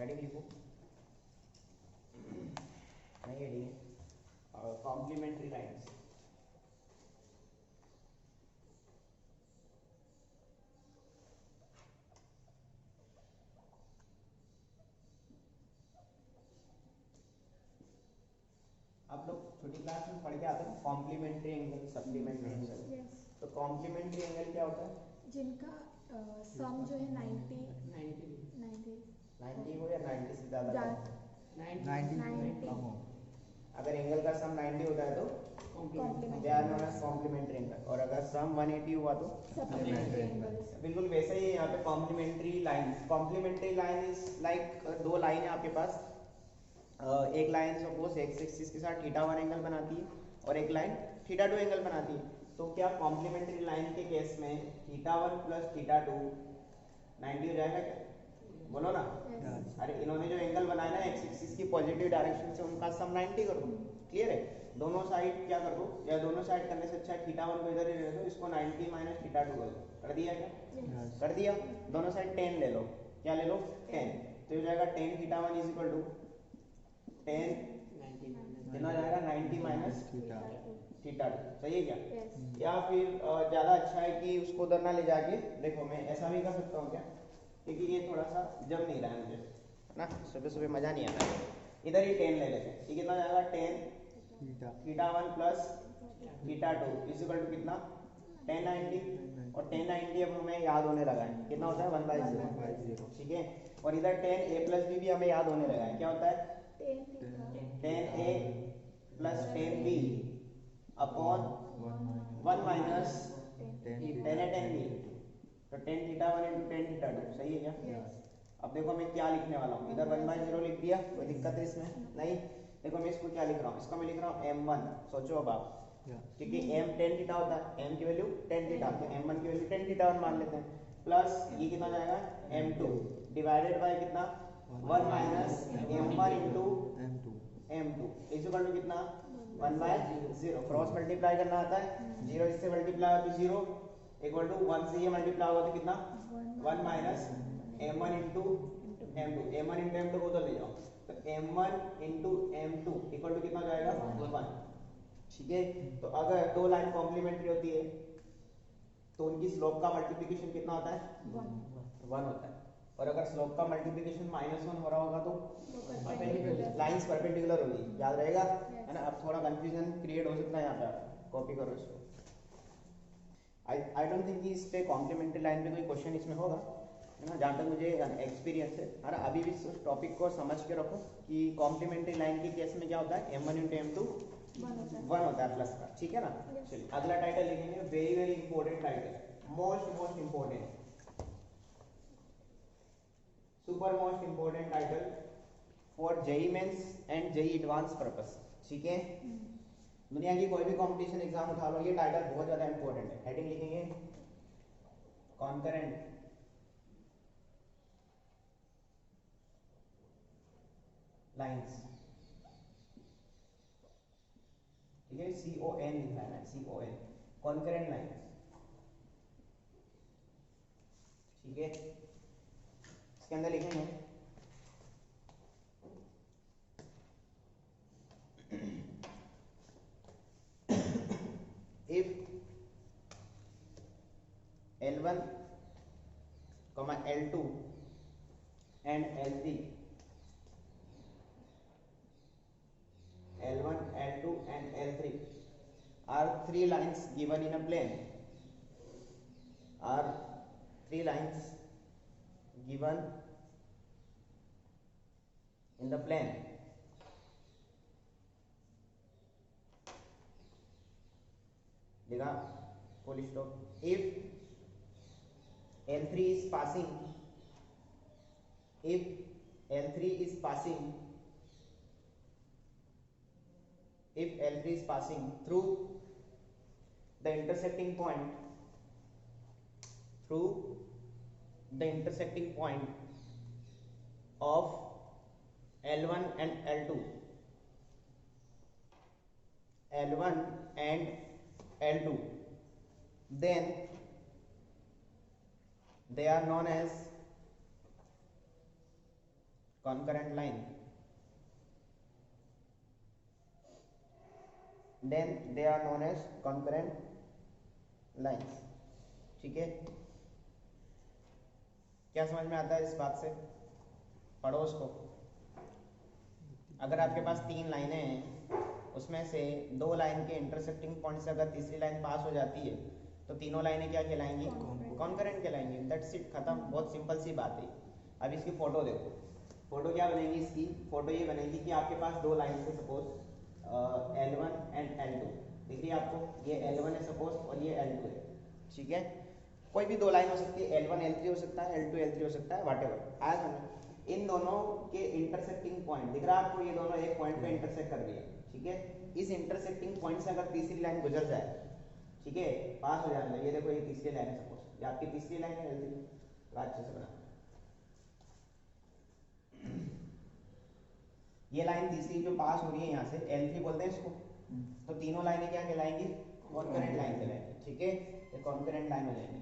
Heading लिखो, नहीं heading है, कॉम्प्लीमेंट्री लाइंस। आप लोग छोटी क्लास में पढ़ के आते हैं कॉम्प्लीमेंट्री एंगल, सप्लीमेंट्री एंगल। तो कॉम्प्लीमेंट्री एंगल क्या होता है? जिनका सम जो है 90 हो या 90 से ज़्यादा, 90 कम हो। अगर एंगल का सम 90 होता है तो they are known as complementary angle, और अगर सम 180 हुआ तो सप्लीमेंट्री एंगल्स। बिल्कुल वैसा ही है यहाँ पे complementary line. Complementary line is like दो लाइन है आपके पास, एक लाइन सपोज एक्स एक्सिस के साथ θ1 एंगल बनाती है और एक लाइन θ2 एंगल बनाती है। तो क्या कॉम्प्लीमेंट्री लाइन के केस में θ1 प्लस θ2 90 हो जाएगा क्या? बोलो ना। अरे इन्होंने जो एंगल बनाया ना एक्स एक्सिस की पॉजिटिव डायरेक्शन से, उनका सम 90 कर दो। क्लियर है? दोनों साइड क्या कर दो, या दोनों साइड करने से अच्छा θ1 को इधर ही ले लो, इसको 90 माइनस θ2 कर दो। कर दिया क्या? कर दिया। दोनों साइड 10 ले लो, क्या ले लो? 10। तो हो जाएगा tan θ1 इज इक्वल टू 10 कितना हो जाएगा? 90 माइनस θ2। सही है क्या? या फिर ज़्यादा अच्छा है कि उसको उधर ना ले जाके, देखो मैं ऐसा भी कर सकता हूँ क्या, क्योंकि ये थोड़ा सा जम नहीं रहा है मुझे, है ना, सुबह सुबह मज़ा नहीं आता है। इधर ही 10 ले लेते हैं। ये कितना हो जाएगा? 10 θ1 प्लस θ2 इज इक्वल टू कितना? 1090। और 1090 अब हमें याद होने लगा है, कितना होता है? 1/0। ठीक है। और इधर 10a प्लस b भी हमें याद होने लगा है, क्या होता है? 10a plus 10b upon 1 minus 10a 10b। तो tan θ1 इंटू tan θ2। सही है क्या? अब देखो मैं क्या लिखने वाला हूँ, इधर 1/0 लिख दिया, कोई दिक्कत है इसमें? नहीं। देखो मैं इसको क्या लिख रहा हूँ, इसको मैं लिख रहा हूँ m1। सोचो अब आप, क्योंकि m tan θ होता है, m की वैल्यू tan θ, तो m1 की वैल्यू tan θ1 मान लेते हैं। प्लस ये कितना हो जाएगा? m2 डिवाइडेड बाय कितना? 1 minus m1 into m2 is equal to कितना? 1/0। क्रॉस मल्टीप्लाई करना आता है, 0 इससे मल्टीप्लाई हो तो 0 इक्वल टू 1 से ये मल्टीप्लाई होगा तो कितना? 1 minus m1 into m2। m1 into m2 को उधर ले जाओ, तो m1 into m2 equal to कितना हो जाएगा? 1। ठीक है। तो अगर दो लाइन कॉम्प्लीमेंट्री होती है तो उनकी स्लोप का मल्टीप्लिकेशन कितना होता है? 1 होता है। और अगर स्लोप का मल्टीप्लिकेशन -1 हो रहा होगा तो लाइंस परपेंडिकुलर होगी, याद रहेगा, है ना। अब थोड़ा कंफ्यूजन क्रिएट हो सकता है यहाँ पे, आप कॉपी करो इसको। आई डोंट थिंक कि इस पे कॉम्प्लीमेंट्री लाइन पे कोई क्वेश्चन इसमें होगा, है ना, जहाँ तक मुझे एक्सपीरियंस है ना। अभी भी इस टॉपिक को समझ के रखो कि कॉम्प्लीमेंट्री लाइन के केस में क्या होता है? m1 इंटू m2 1 होता है प्लस का। ठीक है ना। चलिए अगला टाइटल लिखेंगे, very very important title, most important, super most important title for JEE Mains and JEE advance purpose. ठीक है। दुनिया की कोई भी कंपटीशन एग्जाम उठा लो, ये टाइटल बहुत ज्यादा इंपॉर्टेंट है। हेडिंग लिखेंगे कॉन्करेंट लाइंस। ठीक है, CON लिखना है, CON, कॉन्करेंट लाइंस। ठीक है। इसके अंदर लिखेंगे if L1, L2 and L3, L1, L2 and L3 are three lines given in a plane, are three lines given in the plane, लिखा full stop. if L3 is passing, if L3 is passing, if L3 is passing through the intersecting point, through the intersecting point of L1 and L2, L1 and L2, then they are known as concurrent line, then they are known as concurrent lines। ठीक है, क्या समझ में आता है इस बात से? पढ़ो उसको। अगर आपके पास 3 लाइनें हैं, उसमें से 2 लाइन के इंटरसेक्टिंग पॉइंट से अगर तीसरी लाइन पास हो जाती है तो तीनों लाइनें क्या कहलाएंगी? कॉन्करेंट कहलाएंगी। दैट्स इट, खत्म। बहुत सिंपल सी बात है। अब इसकी फोटो देखो। फोटो क्या बनेगी इसकी? फोटो ये बनेगी कि आपके पास 2 लाइन से सपोज L1 एंड L2 दिख रही है आपको। ये L1 है सपोज और ये L2 है। ठीक है, कोई भी 2 लाइन हो सकती है, L1 L3 हो सकता है, L2 L3 हो सकता है, व्हाटएवर। आया समझ? इन दोनों के इंटरसेक्टिंग पॉइंट दिख रहा है आपको, ये दोनों एक पॉइंट पे इंटरसेक्ट कर रही है। ठीक है, इस इंटरसेक्टिंग पॉइंट से अगर तीसरी लाइन गुजर जाए, ठीक है, पास हो जाने, ये देखो ये तीसरी लाइन है सपोज, ये आपकी तीसरी लाइन है L3, तो अच्छे से बना। ये लाइन तीसरी जो पास हो रही है यहाँ से, L3 बोलते हैं इसको, तो तीनों लाइनें क्या कहलाएंगी? Concurrent line कहलाएंगी। ठीक है, ये कॉन्करेंट लाइन हो जाएंगी।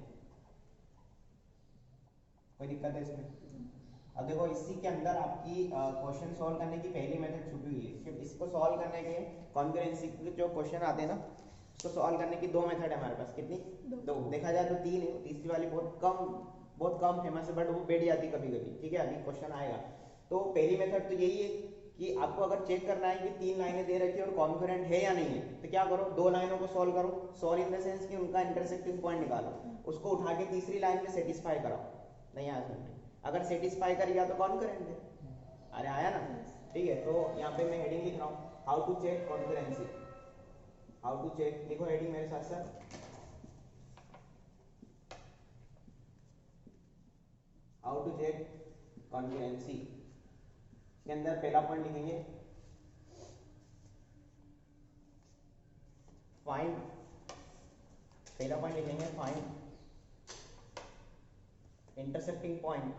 कोई दिक्कत है इसमें? अब देखो इसी के अंदर आपकी क्वेश्चन सॉल्व करने की पहली मेथड छुपी हुई है। सिर्फ इसको सॉल्व करने के कॉन्करेंसी के जो क्वेश्चन आते हैं ना, उसको सॉल्व करने की 2 मेथड है हमारे पास। कितनी? 2। देखा जाए तो 3 है, तीसरी वाली बहुत कम फेमस है, बट वो बैठ जाती कभी कभी। ठीक है, अभी क्वेश्चन आएगा। तो पहली मेथड तो यही है कि आपको अगर चेक करना है कि 3 लाइनें दे रखी है और कॉन्करेंट है या नहीं है, तो क्या करो, 2 लाइनों को सॉल्व करो। सॉल्व इन द सेंस कि उनका इंटरसेक्टिंग पॉइंट निकालो, उसको उठा के तीसरी लाइन में सेटिस्फाई कराओ। नहीं आया समझ में? अगर सेटिस्फाई कर गया तो कॉन्करेंट है। अरे आया ना? ठीक है, तो यहाँ पे मैं हेडिंग लिख रहा हूँ, how to check concurrency. How to check, लिखो हेडिंग मेरे साथ साथ, हाउ टू चेक कॉन्करेंसी। इसके अंदर पहला पॉइंट लिखेंगे, फाइंड, पहला पॉइंट लिखेंगे find intersecting point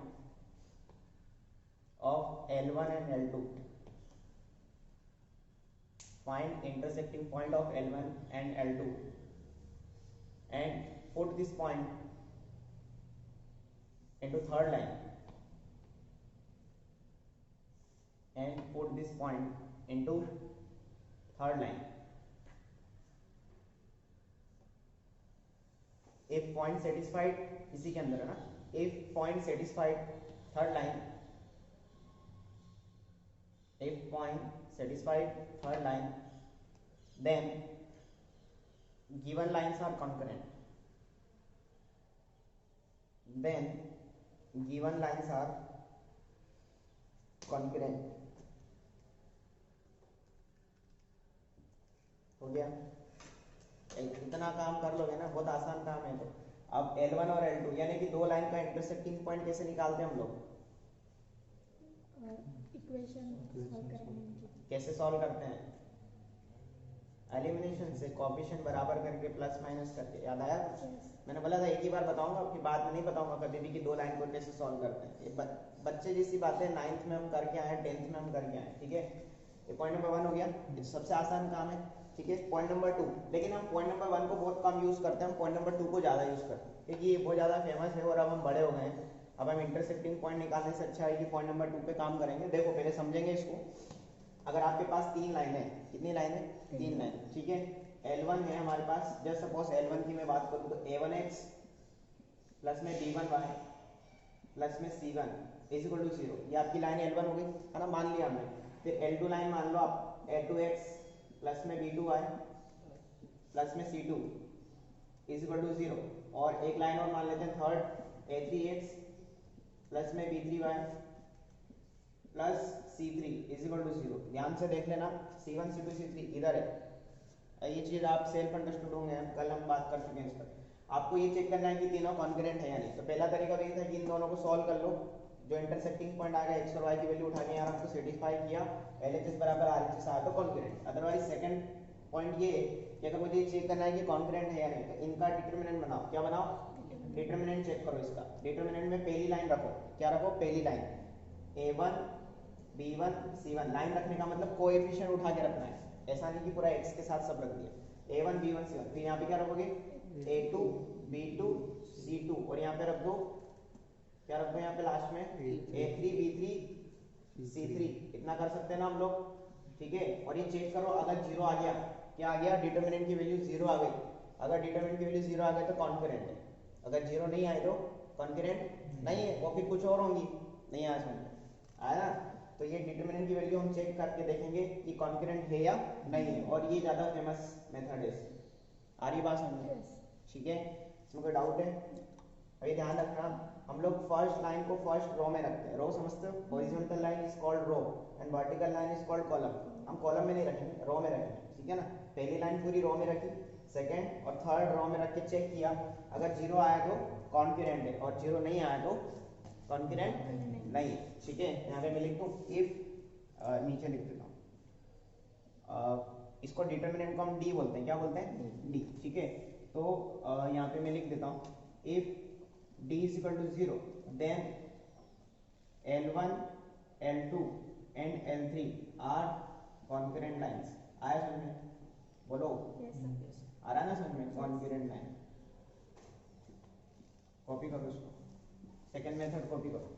of L1 and L2. Find intersecting point of L1 and L2 and put this point into third line and put this point into third line. If point satisfied, इसी के अंदर है ना, if point satisfied third line, if point satisfied third line, then given lines are concurrent, then given lines are concurrent। हो गया? इतना काम कर लोगे ना, बहुत आसान काम है। तो अब L1 और L2 यानी कि 2 लाइन का इंटरसेक्टिंग पॉइंट कैसे निकालते हैं हम लोग? इक्वेशन सॉल्व करेंगे। कैसे सॉल्व करते हैं? एलिमिनेशन से, कोएफिशिएंट बराबर करके, प्लस माइनस करके। याद आया? मैंने बोला था एक ही बार बताऊंगा, फिर बाद में नहीं बताऊंगा कभी भी कि 2 लाइन को कैसे सॉल्व करते हैं। ये बच्चे जैसी बातें 9th में हम करके आए, 10th में हम करके आए। ठीक है, ये पॉइंट नंबर 1 हो गया, ये सबसे आसान काम है। ठीक है, पॉइंट नंबर 2, लेकिन हम पॉइंट नंबर 1 को बहुत कम यूज करते हैं, हम पॉइंट नंबर 2 को ज्यादा यूज करते हैं क्योंकि ये बहुत ज्यादा फेमस है और अब हम बड़े हो गए हैं। अब हम इंटरसेक्टिंग पॉइंट निकालने से अच्छा है कि पॉइंट नंबर 2 पे काम करेंगे। देखो पहले समझेंगे इसको। अगर आपके पास 3 लाइन है, कितनी लाइन है? 3 लाइन। ठीक है, L1 है हमारे पास, जस्ट सपोज L1 की मैं बात करूं तो A1x प्लस में B1y प्लस में C1 इज इक्वल टू 0। ये आपकी लाइन L1 हो गई है ना, मान लिया हमने। फिर L2 लाइन मान लो आप, A2x प्लस में B2y प्लस में C2 इज इक्वल टू 0। और एक लाइन और मान लेते हैं थर्ड, A3x प्लस में B3y plus C3 is equal to 0। ध्यान से देख लेना, C1 C2 C3 इधर है। ये चीज आप सेल्फ अंडरस्टूड होंगे, कल हम बात कर चुके हैं इस पर। आपको ये चेक करना है कि तीनों कॉन्करेंट है या नहीं। तो पहला तरीका तो ये था कि इन दोनों को सॉल्व कर लो, जो इंटरसेक्टिंग पॉइंट आ गया x और y की वैल्यू उठा के यहाँ आपको सेटिस्फाई किया, LHS बराबर RHS आया तो कॉन्करेंट। अदरवाइज सेकंड पॉइंट ये है कि अगर मुझे चेक करना है कि कॉन्करेंट है या नहीं, तो इनका डिटरमिनेंट बनाओ। क्या बनाओ? डिटरमिनेंट चेक करो इसका। डिटरमिनेंट में पहली लाइन रखो। क्या रखो? पहली line A1 B1 C1। Line रखने का मतलब कोएफिशिएंट उठा के रखना है, ऐसा नहीं कि पूरा x के साथ सब रख दिया। A1 B1 C1। फिर यहाँ पे क्या रखोगे? A2 B2 C2 और यहाँ पे रख दो, क्या रख दो यहाँ पे लास्ट में? A3 B3 3 इतना कर सकते हैं ना हम लोग, ठीक है। और ये चेक करो अगर जीरो आ गया, क्या आ गया, डिटर्मिनेंट की वैल्यू जीरो आ गई। अगर डिटर्मिनेंट की वैल्यू जीरो आ गई तो कॉन्करेंट है, अगर जीरो नहीं आए तो कॉन्करेंट नहीं है, वो फिर कुछ और होंगी। नहीं आया समझ आया ना। तो ये डिटर्मिनेंट की वैल्यू हम चेक करके देखेंगे कि कॉन्करेंट है या नहीं है, और ये ज्यादा फेमस मेथड है। आ रही बात समझ, ठीक है। इसमें कोई डाउट है? अभी ध्यान रखना, हम लोग फर्स्ट लाइन को फर्स्ट रो में रखते हैं। रो समझते हो, horizontal line is called row and vertical line is called column. हम कॉलम में नहीं रखेंगे, रो में रखेंगे, ठीक है ना। पहली लाइन पूरी रो में रखी, सेकंड और थर्ड रो में रख के चेक किया, अगर जीरो आया तो कॉन्करेंट है और जीरो नहीं आया तो कॉन्करेंट नहीं, ठीक है। यहाँ पे मैं लिख दूँ इफ, नीचे लिख देता हूँ, इसको डिटर्मिनेंट को हम डी बोलते हैं, क्या बोलते हैं, डी, ठीक है। तो यहाँ पे मैं लिख देता हूँ if d is equal to 0 then L1 L2 and L3 are concurrent lines। आया समझ में, बोलो आ रहा ना समझ में, concurrent line। कॉपी करो इसको, सेकंड मेथड कॉपी करो।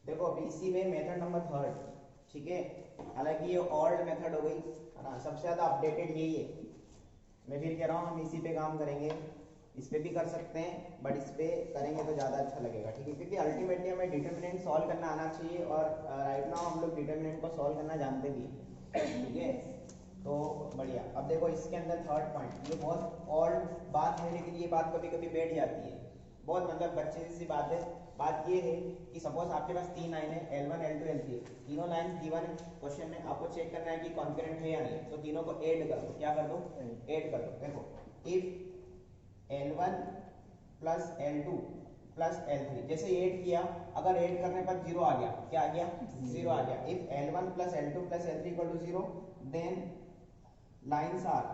देखो अभी इसी में मेथड नंबर थर्ड, ठीक है। हालांकि ये ओल्ड मेथड हो गई है ना, सबसे ज्यादा अपडेटेड यही है। मैं फिर कह रहा हूँ हम इसी पे काम करेंगे, इस पे भी कर सकते हैं बट इस पे करेंगे तो ज़्यादा अच्छा लगेगा, ठीक है। क्योंकि अल्टीमेटली हमें डिटर्मिनेंट सॉल्व करना आना चाहिए, और राइट नाउ हम लोग डिटर्मिनेंट को सॉल्व करना जानते भी हैं, ठीक है। तो बढ़िया। अब देखो इसके अंदर थर्ड पॉइंट, ये बहुत ओल्ड बात है लेकिन ये बात कभी कभी बैठ जाती है, बहुत मतलब बच्चे जैसी बात है। बात ये है कि सपोज आपके पास तीन लाइन है, L1 L2 L3, तीनों लाइन गिवन है क्वेश्चन में, आपको चेक करना है कि कॉन्करेंट है या नहीं। तो तीनों को ऐड कर दो, क्या कर दो, ऐड कर दो। देखो if L1 plus L2 plus L3, जैसे ऐड किया, अगर ऐड करने पर जीरो आ गया, क्या आ गया, जीरो आ गया। If L1 plus L2 plus L3 equal to zero then lines are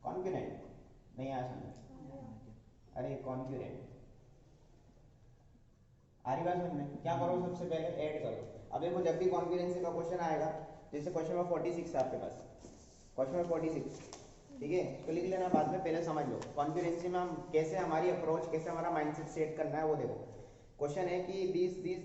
concurrent. नहीं आया समझ, अरे कॉन्करेंट आ रही बात समझ में। क्या करो, सबसे पहले ऐड करो। अब देखो जब भी कॉन्करेंसी का क्वेश्चन आएगा, जैसे क्वेश्चन नंबर 46 है आपके पास, क्वेश्चन नंबर 46, ठीक है, इसको लिख लेना, बाद में पहले समझ लो कॉन्करेंसी में हम कैसे हमारी अप्रोच, कैसे हमारा माइंडसेट सेट करना है वो देखो। क्वेश्चन है कि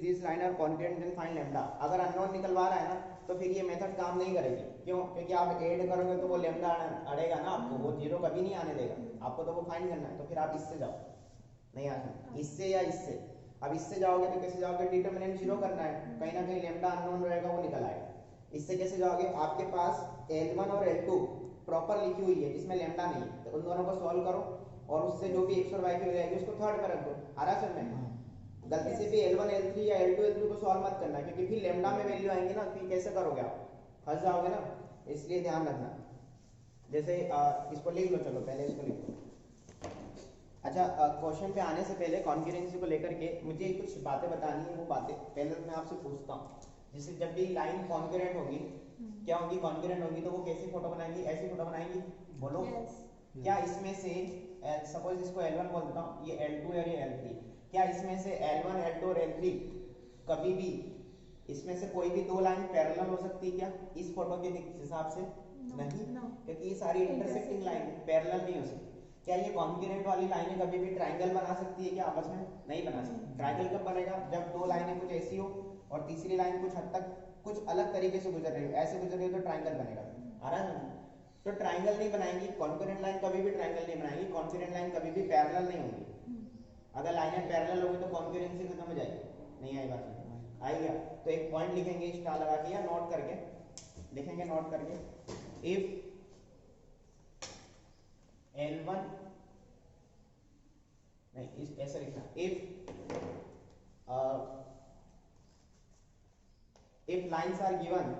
this line are concurrent then find lambda. अगर अननोन निकलवा रहा है ना तो फिर ये मेथड काम नहीं करेगी। क्यों? क्योंकि आप ऐड करोगे तो वो लैम्डा अड़ेगा ना आपको, वो जीरो कभी नहीं आने देगा आपको, तो वो फाइंड करना है। तो फिर आप इससे जाओ, नहीं आता इससे या इससे। अब इससे जाओगे तो कैसे जाओगे, डिटर्मिनेंट जीरो करना है, कहीं ना कहीं लैम्डा अननोन रहेगा वो निकल आएगा। इससे कैसे जाओगे, आपके पास L1 और L2 प्रॉपर लिखी हुई है जिसमें लैम्डा नहीं है, तो उन दोनों को सॉल्व करो और उससे जो भी x और y की वैल्यू आएगी उसको थर्ड में रख दो। आ रहा समझ में? गलती से भी L1 L3 या L2 L3 को सॉल्व मत करना, क्योंकि फिर लैम्डा में वैल्यू आएंगे ना, फिर कैसे करोगे आप, फंस जाओगे ना, इसलिए ध्यान रखना। जैसे इसको लिख लो, चलो पहले इसको लिख लो। अच्छा, क्वेश्चन पे आने से पहले कॉन्करेंसी को लेकर के मुझे कुछ बातें बतानी है, वो बातें पहले मैं आपसे पूछता हूँ। जैसे जब भी लाइन कॉन्करेंट होगी, क्या होगी, कॉन्करेंट होगी तो वो कैसी फोटो बनाएंगी, ऐसी फोटो बनाएंगी, बोलो। क्या इसमें से सपोज इसको L1 बोल देता हूँ, ये L2 और ये L3, क्या इसमें से L1 L2 और L3 कभी भी इसमें से कोई भी दो लाइन पैरेलल हो सकती है क्या इस फोटो के हिसाब से? नहीं, क्योंकि ये सारी इंटरसेक्टिंग लाइन पैरेलल नहीं हो सकती। क्या ये कॉन्करेंट वाली लाइनें कभी भी ट्रायंगल बना सकती है क्या आपस में? नहीं बना सकती। ट्रायंगल कब बनेगा, जब दो लाइनें कुछ ऐसी हो और तीसरी लाइन कुछ हद तक कुछ अलग तरीके से गुजर रही हो, ऐसे गुजर रही हो तो ट्रायंगल बनेगा। आ रहा है? तो ट्रायंगल नहीं बनाएंगी, कॉन्करेंट लाइन कभी भी ट्रायंगल नहीं बनाएंगी, कॉन्करेंट लाइन कभी भी पैरेलल नहीं होंगी। अगर लाइनें पैरेलल होगी तो कॉन्करेंसी खत्म हो जाएगी। नहीं आई बात? आई गया? तो एक पॉइंट लिखेंगे स्टार लगा के या नोट करके लिखेंगे, नोट करके, इफ L1 नहीं, इस ऐसा लिखना, if lines are given,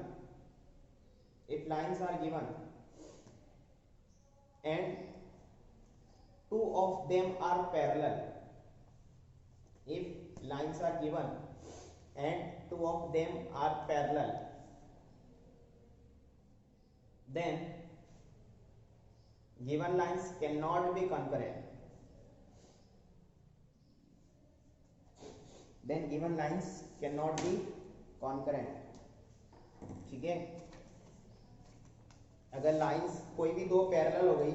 if lines are given and two of them are parallel, if lines are given and two of them are parallel, then given lines cannot be concurrent, then given lines cannot be concurrent। ठीक है, अगर lines कोई भी दो parallel हो गई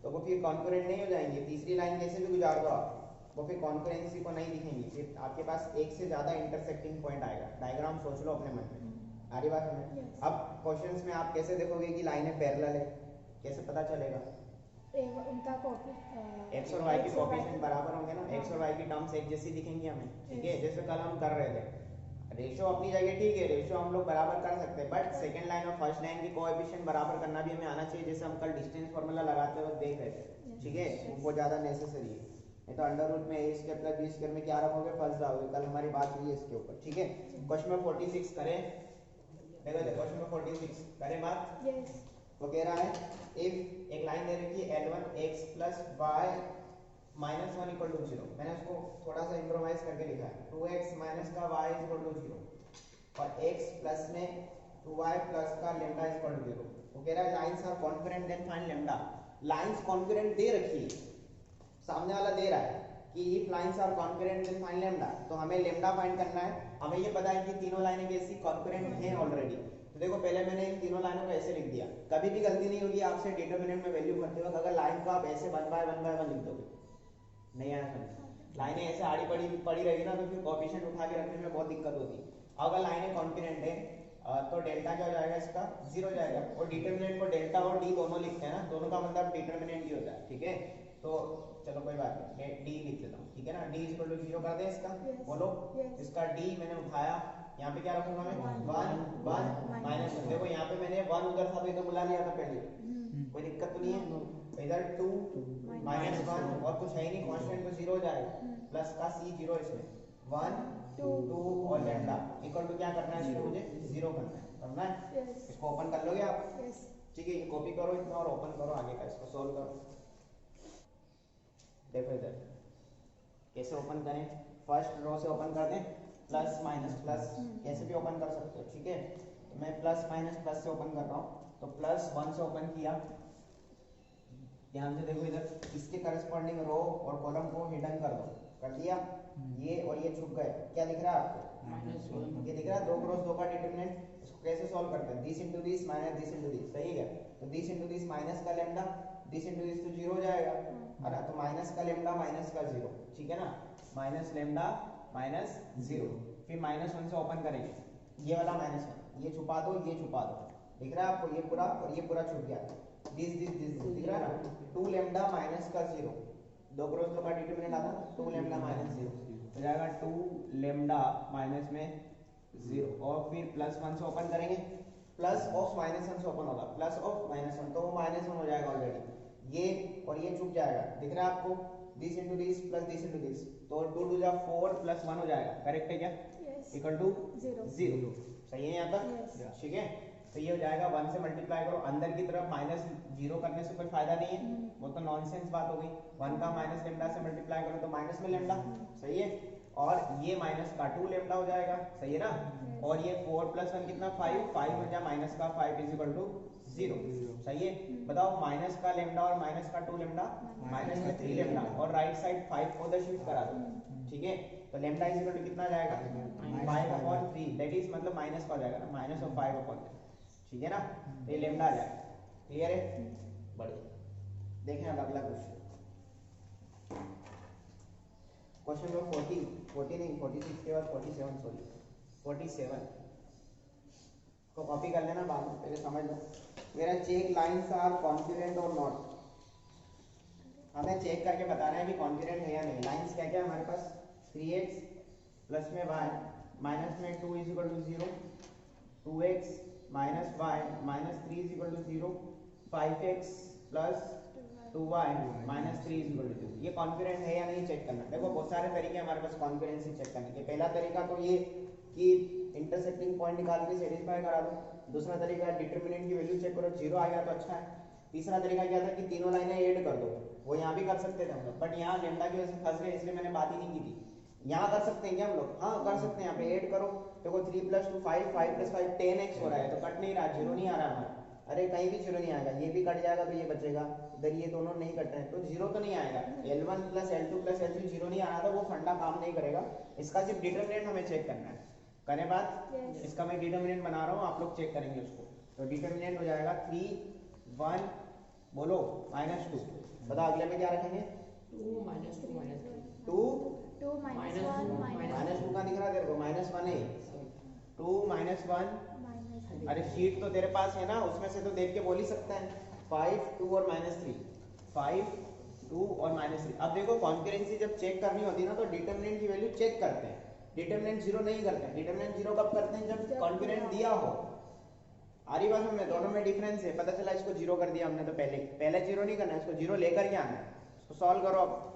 तो वो फिर कॉन्करेंट नहीं हो जाएंगे। तीसरी लाइन कैसे भी गुजार दो आप, वो फिर कॉन्करेंसी को नहीं दिखेंगी, फिर आपके पास एक से ज़्यादा इंटरसेक्टिंग पॉइंट आएगा। डायग्राम सोच लो अपने मन में, आ रही बात हमें? Yes. अब क्वेश्चंस में आप कैसे देखोगे कि लाइनें पैरेलल है, कैसे पता चलेगा? उनका कॉपी एक्स और वाई के कोएफिशिएंट बराबर होंगे ना, एक्स और वाई की टर्म्स एक जैसी दिखेंगी हमें, ठीक है? जैसे कल हम कर रहे थे, रेशो अपनी जगह ठीक है, रेशो हम लोग बराबर कर सकते हैं, बट सेकंड लाइन और फर्स्ट लाइन की कोएफिशिएंट बराबर करना भी हमें आना चाहिए, जैसे हम कल डिस्टेंस फार्मूला लगाते वक्त देख रहे थे, ठीक है? वो ज़्यादा नेसेसरी है, नहीं तो अंडर रूट में a square plus b square में क्या रखोगे, फंस जाओगे। कल हमारी बात हुई है इसके ऊपर, ठीक है? क्वेश्चन नंबर 46 करें, देखो क्वेश्चन नंबर 46 करें बात। यस वो कह रहा है इफ एक लाइन दे रखी है L1 x plus Y minus 1 equal to 0, मैंने उसको थोड़ा सा इम्प्रोवाइज करके लिखा है, 2x माइनस का y इक्वल टू 0 और x प्लस में 2y प्लस का लेम्डा इक्वल टू 0। वो कह रहा है lines are concurrent then find lambda. Lines concurrent दे रखी है, सामने वाला दे रहा है कि if lines are concurrent then find lambda, तो हमें लेम्डा फाइंड करना है। हमें ये पता है कि तीनों लाइनें कैसी कॉन्करेंट हैं ऑलरेडी, तो देखो पहले मैंने इन तीनों लाइनों को ऐसे लिख दिया। कभी भी गलती नहीं होगी आपसे डिटरमिनेंट में वैल्यू भरते वक्त, अगर लाइन को आप ऐसे 1 बाय 1 लिख दोगे, नहीं आया समझ? लाइनें ऐसे आड़ी पड़ी रहेगी ना, तो फिर कोएफिशिएंट उठा के रखने में बहुत दिक्कत होती है। अगर लाइनें कॉन्करेंट है तो डेल्टा क्या हो जाएगा, इसका 0 हो जाएगा। और डिटरमिनेंट को डेल्टा और डी दोनों लिखते हैं ना, दोनों का मतलब डिटरमिनेंट ही होता है, ठीक है? तो चलो कोई बात नहीं, डी लिख देता हूँ, ठीक है ना? डी इक्वल टू 0 कर दें इसका, बोलो। इसका डी मैंने उठाया, यहाँ पे क्या रखूंगा मैं, 1 माइनस, देखो यहाँ पे मैंने 1 उधर था तो इधर बुला लिया था पहले, कोई दिक्कत तो नहीं है। इधर 2 माइनस 1 और कुछ है ही नहीं, कांस्टेंट तो 0 हो जाएगा, प्लस का c 0 इसमें 1 2 और लेम्डा इक्वल टू क्या करना है, इसको मुझे 0 करना है। इसको ओपन कर लोगे आप, ठीक है? ये कॉपी करो इतना और ओपन करो आगे का, इसको सोल्व करो। देखो इधर कैसे ओपन करें, फर्स्ट रो से ओपन कर दें, प्लस माइनस प्लस कैसे भी ओपन कर सकते हो, ठीक है? तो मैं प्लस माइनस प्लस से ओपन कर रहा हूँ, तो प्लस 1 से ओपन किया, ध्यान से देखो इधर, इसके करस्पॉन्डिंग रो और कॉलम को हिडन कर दिया, ये और ये छुप गए। क्या दिख रहा है आपको, ये दिख रहा है 2 क्रॉस 2 का डिटरमिनेंट। इसको कैसे सॉल्व करते हैं, this into this minus this into this, सही है? तो दिस इनटू दिस माइनस का लेम्डा, दिस इनटू दिस तो 0 हो जाएगा, है ना? तो माइनस का लेम्डा माइनस का 0, ठीक है ना? माइनस लेम्डा माइनस 0, फिर माइनस 1 से ओपन करेंगे, ये वाला माइनस 1 ये छुपा दो, ये छुपा दो, दिख रहा है आपको? ये पूरा और ये पूरा छुप गया, दिस दिख रहा है ना? 2 लेम्डा माइनस का 0, 2 क्रॉस 2 का डिटरमिनेंट आता है, 2 लेम्डा माइनस 0 हो जाएगा, 2 लेम्डा माइनस में 0 और फिर प्लस 1 से ओपन करेंगे, प्लस ऑफ माइनस 1 से ओपन होगा, प्लस ऑफ माइनस 1 तो वो माइनस 1 हो जाएगा ऑलरेडी, ये और ये छुप जाएगा, दिख रहा है आपको? This into this plus this into this, तो 2 2 जा 4 प्लस 1 हो जाएगा, करेक्ट है क्या? इक्वल टू 0, सही है यहाँ तक? ठीक है, तो ये हो जाएगा 1 से मल्टीप्लाई करो, अंदर की तरफ माइनस 0 करने से कोई फायदा नहीं है, वो तो नॉनसेंस बात हो गई। 1 का माइनस लेम्डा से मल्टीप्लाई करो तो माइनस में लेम्डा, सही है? और ये माइनस का 2 लेम्डा हो जाएगा, सही है ना? और ये 4 प्लस 1 कितना 5 हो जाए माइनस का 5 इज इक्वल टू 0, सही है? बताओ माइनस का लेम्डा और माइनस का 2 लेम्डा, माइनस में 3 लेम्डा और राइट साइड 5 को उधर शिफ्ट करा दो, ठीक है? तो लेम्डा इज इक्वल टू कितना जाएगा, 5/3, दैट इज मतलब माइनस का हो जाएगा ना, माइनस ऑफ 5/3, ठीक है ना? तो ये लेम्डा आ जाएगा, क्लियर है? बढ़िया, देखें अब अगला क्वेश्चन नंबर 40 नहीं 46 के बाद 47, सॉरी 47 को कॉपी कर लेना बाद में, पहले समझ लो। मेरा चेक लाइंस आर कॉन्करेंट और नॉट, हमें चेक करके बताना है कि कॉन्करेंट है या नहीं। लाइंस क्या क्या है हमारे पास, 3x प्लस में y माइनस में 2 is equal to 0, 2x minus y minus 3 is equal to 0, 5x plus 2y minus 3 is equal to 0। ये कॉन्करेंट है या नहीं चेक करना। देखो बहुत सारे तरीके हमारे पास कॉन्करेंसी चेक करने के। पहला तरीका तो ये कि इंटरसेक्टिंग पॉइंट निकाल के सेटिस्फाई करा दो। दूसरा तरीका डिटरमिनेंट की वैल्यू चेक करो, 0 आ गया तो अच्छा है। तीसरा तरीका क्या था कि तीनों लाइनें ऐड कर दो, वो यहाँ भी कर सकते थे हम लोग, बट यहाँ लेम्डा की वजह से फंस गए इसलिए मैंने बात ही नहीं की थी। यहाँ कर सकते हैं क्या हम लोग? हाँ कर सकते हैं, यहाँ पे ऐड करो। देखो 3 + 2 5, 5 + 5 10x हो रहा है, तो कट नहीं रहा, 0 नहीं आ रहा हमारा। अरे कहीं भी 0 नहीं आएगा, ये भी कट जाएगा तो ये बचेगा, इधर ये दोनों नहीं कट रहे हैं तो 0 तो नहीं आएगा। L1 + L2 + L3 0 नहीं आ रहा था, वो फंडा काम नहीं करेगा। इसका सिर्फ डिटरमिनेंट हमें चेक करना है। करें बात? इसका मैं डिटरमिनेंट बना रहा हूँ, आप लोग चेक करेंगे उसको। तो डिटरमिनेंट हो जाएगा 3 1 बोलो -2। बताओ अगले में क्या रखेंगे? 2 -2 -3 two two minus one minus two का दिख रहा है तेरे को, माइनस वन है, टू माइनस वन। माइनस अरे शीट तो तेरे पास है ना, उसमें से तो देख के बोल ही सकता है। 5 2 और माइनस थ्री, 5 2 और माइनस थ्री। अब देखो कॉन्करेंसी जब चेक करनी होती है ना तो डिटरमिनेंट की वैल्यू चेक करते हैं, डिटरमिनेंट जीरो नहीं करते हैं। डिटरमिनेंट जीरो कब करते हैं, जब कॉन्करेंट दिया हो। आ रही बात में, दोनों में डिफरेंस है। पता चला इसको जीरो कर दिया हमने तो पहले जीरो नहीं करना है, इसको जीरो लेकर के आना है। इसको सॉल्व करो। अब